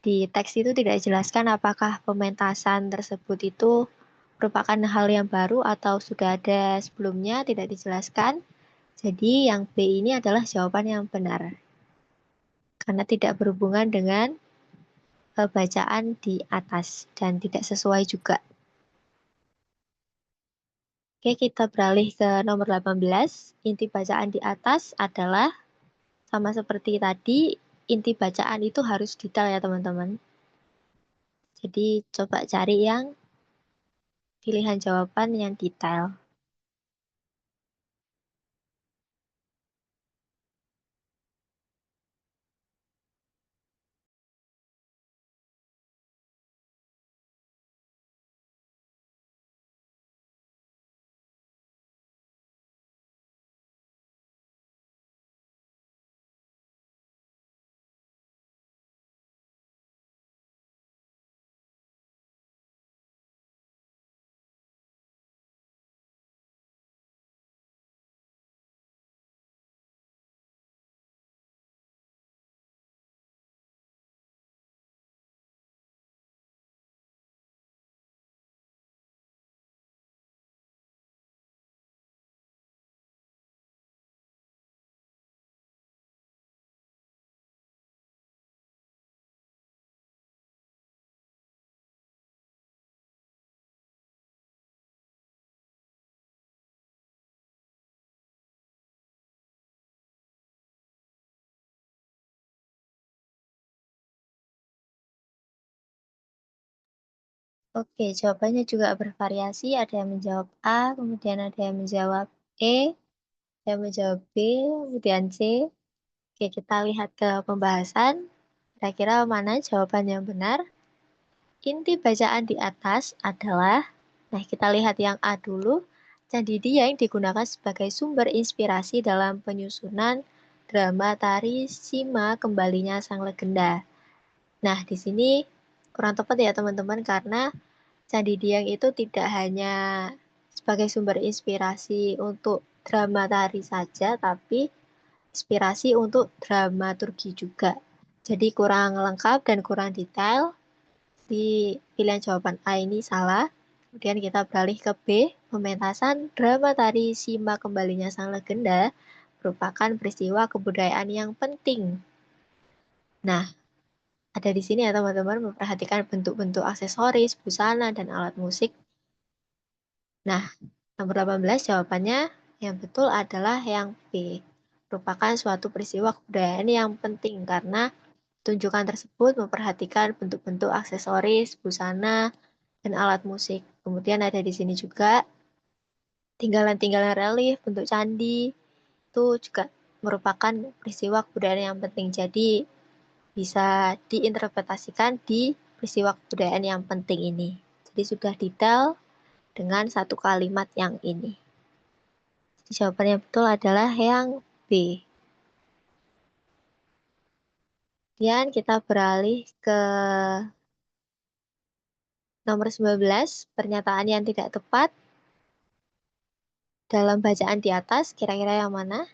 Di teks itu tidak dijelaskan apakah pementasan tersebut itu merupakan hal yang baru atau sudah ada sebelumnya, tidak dijelaskan. Jadi yang B ini adalah jawaban yang benar. Karena tidak berhubungan dengan bacaan di atas dan tidak sesuai juga. Oke, kita beralih ke nomor 18. Inti bacaan di atas adalah sama seperti tadi, inti bacaan itu harus detail ya teman-teman. Jadi coba cari yang pilihan jawaban yang detail. Oke, jawabannya juga bervariasi. Ada yang menjawab A, kemudian ada yang menjawab E, ada yang menjawab B, kemudian C. Oke, kita lihat ke pembahasan. Kira-kira mana jawaban yang benar? Inti bacaan di atas adalah, nah kita lihat yang A dulu. Candi Dieng digunakan sebagai sumber inspirasi dalam penyusunan drama tari Sima Kembalinya Sang Legenda. Nah, di sini kurang tepat ya teman-teman, karena Candi Dieng itu tidak hanya sebagai sumber inspirasi untuk drama tari saja, tapi inspirasi untuk dramaturgi juga. Jadi kurang lengkap dan kurang detail. Di pilihan jawaban A ini salah. Kemudian kita beralih ke B. Pementasan drama tari Sima Kembalinya Sang Legenda merupakan peristiwa kebudayaan yang penting. Nah, ada di sini ya teman-teman, memperhatikan bentuk-bentuk aksesoris, busana, dan alat musik. Nah, nomor 18 jawabannya yang betul adalah yang B. Merupakan suatu peristiwa kebudayaan yang penting karena tunjukan tersebut memperhatikan bentuk-bentuk aksesoris, busana, dan alat musik. Kemudian ada di sini juga tinggalan-tinggalan relief bentuk candi. Itu juga merupakan peristiwa kebudayaan yang penting. Jadi bisa diinterpretasikan di peristiwa kebudayaan yang penting ini. Jadi sudah detail dengan satu kalimat yang ini. Jadi jawaban yang betul adalah yang B. Kemudian kita beralih ke nomor 19, pernyataan yang tidak tepat dalam bacaan di atas, kira-kira yang mana?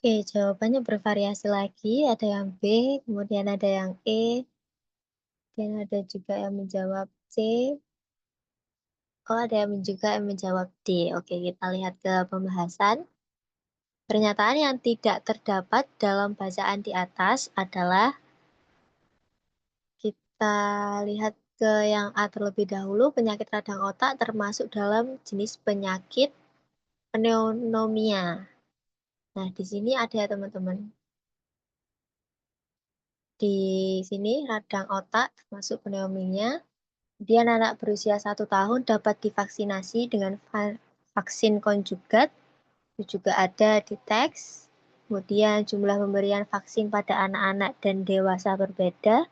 Oke, jawabannya bervariasi lagi. Ada yang B, kemudian ada yang E, dan ada juga yang menjawab C. Oh, ada yang juga yang menjawab D. Oke, kita lihat ke pembahasan. Pernyataan yang tidak terdapat dalam bacaan di atas adalah, kita lihat ke yang A terlebih dahulu, penyakit radang otak termasuk dalam jenis penyakit pneumonia. Nah, di sini ada ya teman-teman. Di sini radang otak termasuk pneumonia. Kemudian anak berusia 1 tahun dapat divaksinasi dengan vaksin konjugat. Itu juga ada di teks. Kemudian jumlah pemberian vaksin pada anak-anak dan dewasa berbeda.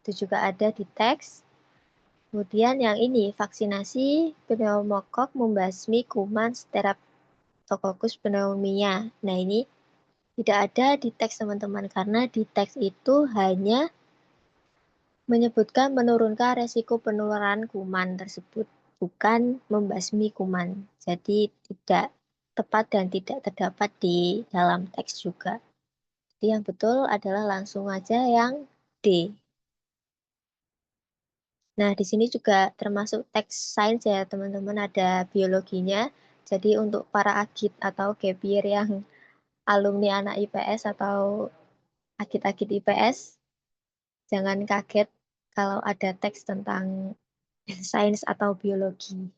Itu juga ada di teks. Kemudian yang ini, vaksinasi pneumokok membasmi kuman Streptococcus pneumoniae. Nah, ini tidak ada di teks teman-teman, karena di teks itu hanya menyebutkan menurunkan resiko penularan kuman tersebut, bukan membasmi kuman. Jadi tidak tepat dan tidak terdapat di dalam teks juga. Jadi yang betul adalah langsung aja yang D. Nah, di sini juga termasuk teks sains ya teman-teman, ada biologinya. Jadi untuk para agit atau gap year yang alumni anak IPS atau agit-agit IPS, jangan kaget kalau ada teks tentang sains atau biologi.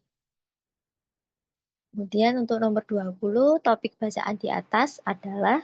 Kemudian untuk nomor 20, topik bacaan di atas adalah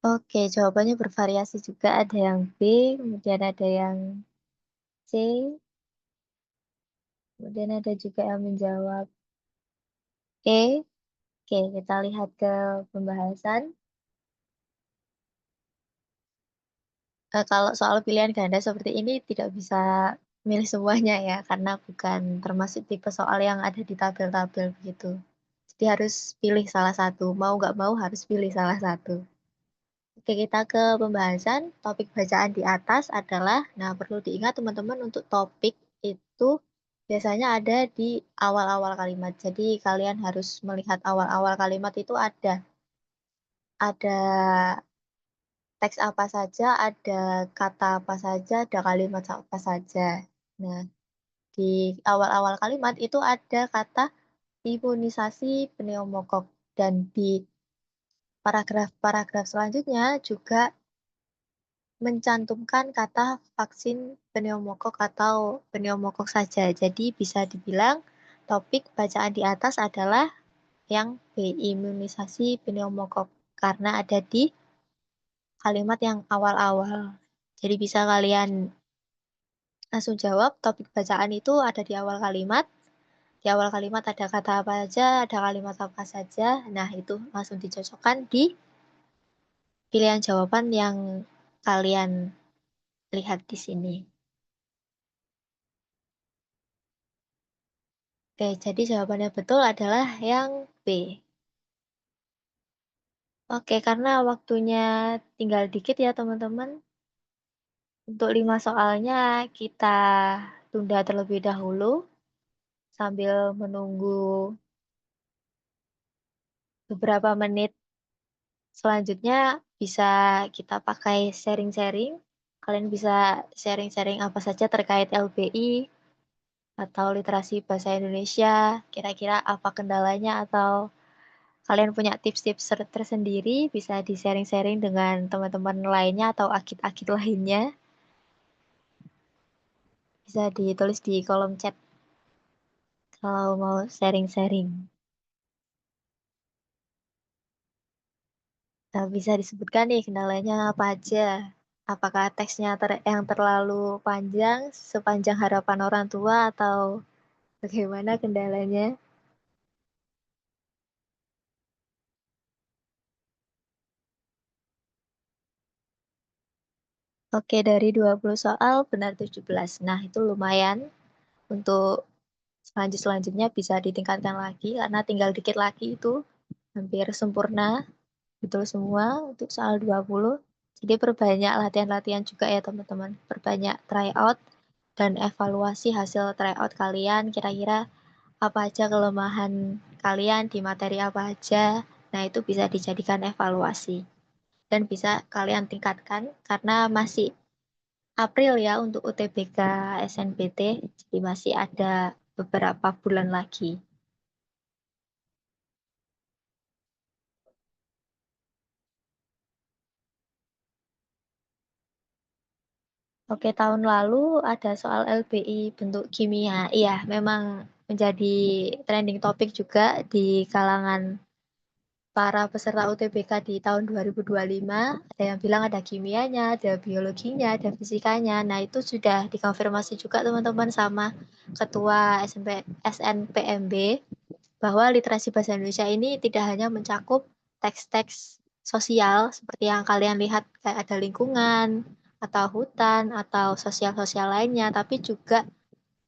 oke, jawabannya bervariasi juga. Ada yang B, kemudian ada yang C, kemudian ada juga yang menjawab E. Oke, kita lihat ke pembahasan. Kalau soal pilihan ganda seperti ini tidak bisa milih semuanya ya, karena bukan termasuk tipe soal yang ada di tabel-tabel begitu. Jadi harus pilih salah satu, mau nggak mau harus pilih salah satu. Oke, kita ke pembahasan. Topik bacaan di atas adalah, nah perlu diingat teman-teman untuk topik itu biasanya ada di awal-awal kalimat. Jadi kalian harus melihat awal-awal kalimat itu ada teks apa saja, ada kata apa saja, ada kalimat apa saja. Nah, di awal-awal kalimat itu ada kata imunisasi pneumokok dan di paragraf-paragraf selanjutnya juga mencantumkan kata vaksin pneumokok atau pneumokok saja. Jadi bisa dibilang topik bacaan di atas adalah yang B, imunisasi pneumokok, karena ada di kalimat yang awal-awal. Jadi bisa kalian langsung jawab, topik bacaan itu ada di awal kalimat. Di awal kalimat ada kata apa saja, ada kalimat apa saja. Nah, itu langsung dicocokkan di pilihan jawaban yang kalian lihat di sini. Oke, jadi jawabannya betul adalah yang B. Oke, karena waktunya tinggal dikit ya teman-teman. Untuk 5 soalnya kita tunda terlebih dahulu sambil menunggu beberapa menit selanjutnya bisa kita pakai sharing-sharing. Kalian bisa sharing-sharing apa saja terkait LBI atau literasi bahasa Indonesia. Kira-kira apa kendalanya atau kalian punya tips-tips tersendiri bisa di sharing-sharing dengan teman-teman lainnya atau akit-akit lainnya. Bisa ditulis di kolom chat kalau mau sharing-sharing. Nah, bisa disebutkan nih kendalanya apa aja. Apakah teksnya yang terlalu panjang, sepanjang harapan orang tua, atau bagaimana kendalanya? Oke, dari 20 soal benar 17. Nah, itu lumayan. Untuk selanjutnya bisa ditingkatkan lagi, karena tinggal dikit lagi itu hampir sempurna. Betul semua untuk soal 20. Jadi perbanyak latihan-latihan juga ya teman-teman. Perbanyak tryout dan evaluasi hasil tryout kalian. Kira-kira apa aja kelemahan kalian di materi apa aja. Nah, itu bisa dijadikan evaluasi dan bisa kalian tingkatkan karena masih April ya untuk UTBK SNBT, jadi masih ada beberapa bulan lagi. Oke, tahun lalu ada soal LBI bentuk kimia. Iya, memang menjadi trending topik juga di kalangan para peserta UTBK di tahun 2025. Ada yang bilang ada kimianya, ada biologinya, ada fisikanya. Nah, itu sudah dikonfirmasi juga teman-teman sama Ketua SNPMB bahwa literasi bahasa Indonesia ini tidak hanya mencakup teks-teks sosial seperti yang kalian lihat kayak ada lingkungan atau hutan atau sosial-sosial lainnya, tapi juga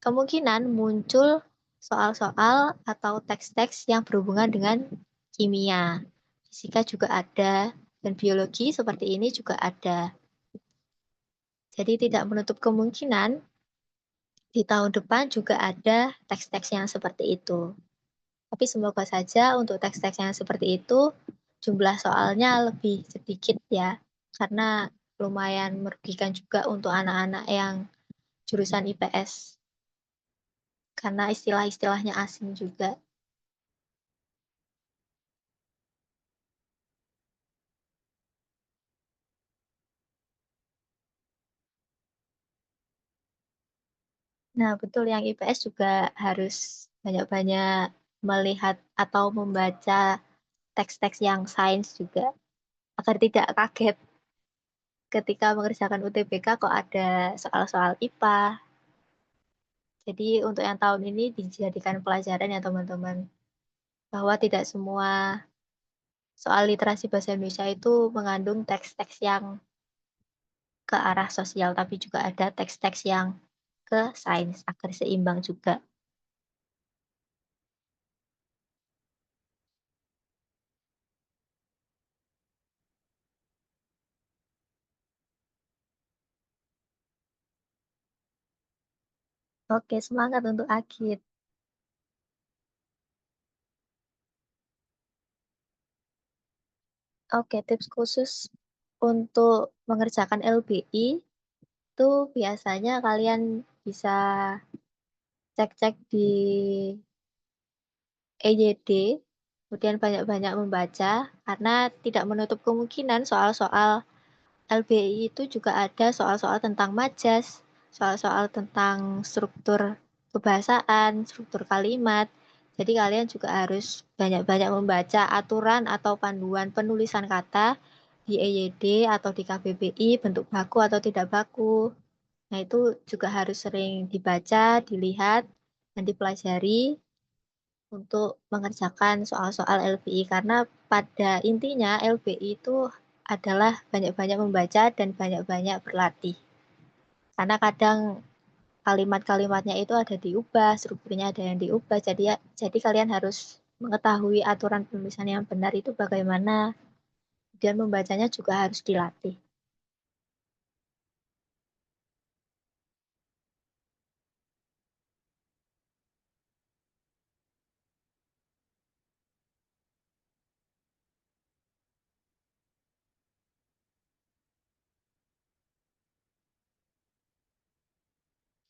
kemungkinan muncul soal-soal atau teks-teks yang berhubungan dengan kimia. Fisika juga ada, dan biologi seperti ini juga ada. Jadi tidak menutup kemungkinan di tahun depan juga ada teks-teks yang seperti itu. Tapi semoga saja untuk teks-teks yang seperti itu jumlah soalnya lebih sedikit ya, karena lumayan merugikan juga untuk anak-anak yang jurusan IPS, karena istilah-istilahnya asing juga. Nah, betul yang IPS juga harus banyak-banyak melihat atau membaca teks-teks yang sains juga, agar tidak kaget ketika mengerjakan UTBK kok ada soal-soal IPA. Jadi untuk yang tahun ini dijadikan pelajaran ya teman-teman, bahwa tidak semua soal literasi bahasa Indonesia itu mengandung teks-teks yang ke arah sosial, tapi juga ada teks-teks yang ke sains, agar seimbang juga. Oke, semangat untuk Agit. Oke, tips khusus untuk mengerjakan LBI itu biasanya kalian bisa cek-cek di EYD, kemudian banyak-banyak membaca, karena tidak menutup kemungkinan soal-soal LBI itu juga ada soal-soal tentang majas, soal-soal tentang struktur kebahasaan, struktur kalimat. Jadi kalian juga harus banyak-banyak membaca aturan atau panduan penulisan kata di EYD atau di KBBI, bentuk baku atau tidak baku. Nah, itu juga harus sering dibaca, dilihat, dan dipelajari untuk mengerjakan soal-soal LBI, karena pada intinya LBI itu adalah banyak-banyak membaca dan banyak-banyak berlatih. Karena kadang kalimat-kalimatnya itu ada diubah, strukturnya ada yang diubah, jadi kalian harus mengetahui aturan penulisan yang benar itu bagaimana, dan membacanya juga harus dilatih.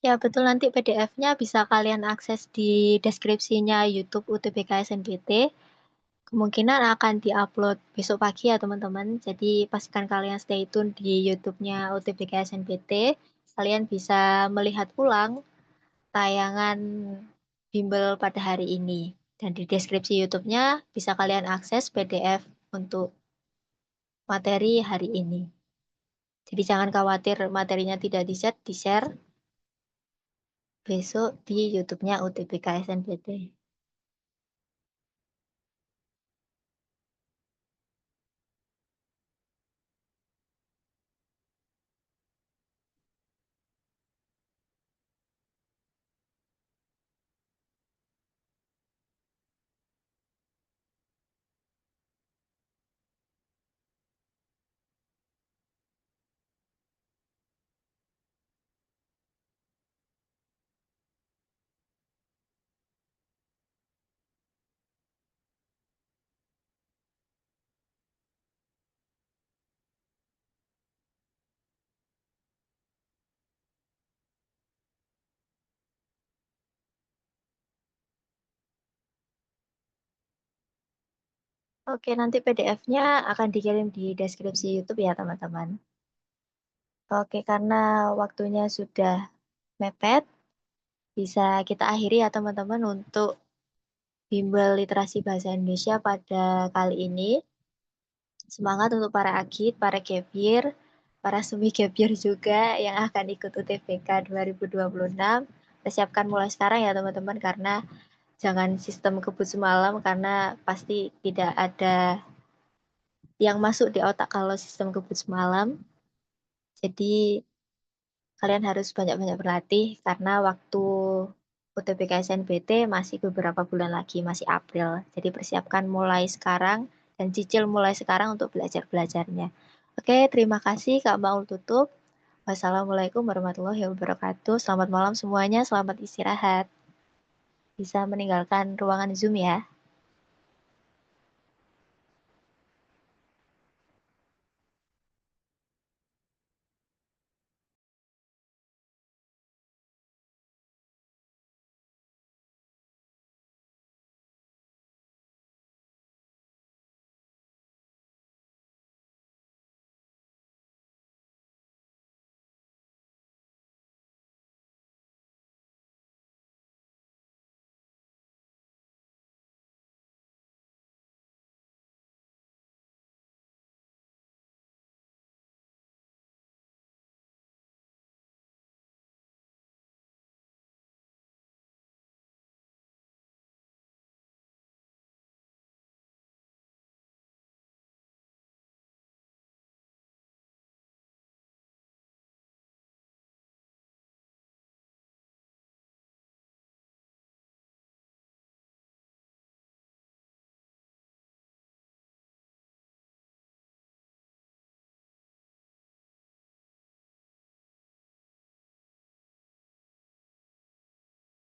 Ya, betul, nanti PDF-nya bisa kalian akses di deskripsinya YouTube UTBK SNBT. Kemungkinan akan diupload besok pagi ya teman-teman. Jadi pastikan kalian stay tune di YouTube-nya UTBK SNBT. Kalian bisa melihat ulang tayangan bimbel pada hari ini. Dan di deskripsi YouTube-nya bisa kalian akses PDF untuk materi hari ini. Jadi jangan khawatir materinya tidak di-share besok di YouTube-nya UTBK SNBT. Oke, nanti PDF-nya akan dikirim di deskripsi YouTube ya, teman-teman. Oke, karena waktunya sudah mepet, bisa kita akhiri ya, teman-teman, untuk bimbel literasi bahasa Indonesia pada kali ini. Semangat untuk para agit, para gapyear, para semi gapyear juga yang akan ikut UTBK 2026. Persiapkan mulai sekarang ya, teman-teman, karena jangan sistem kebut semalam, karena pasti tidak ada yang masuk di otak kalau sistem kebut semalam. Jadi kalian harus banyak-banyak berlatih karena waktu UTBK SNBT masih beberapa bulan lagi, masih April. Jadi persiapkan mulai sekarang dan cicil mulai sekarang untuk belajar-belajarnya. Oke, terima kasih Kak Maul tutup. Wassalamualaikum warahmatullahi wabarakatuh. Selamat malam semuanya, selamat istirahat. Bisa meninggalkan ruangan Zoom ya.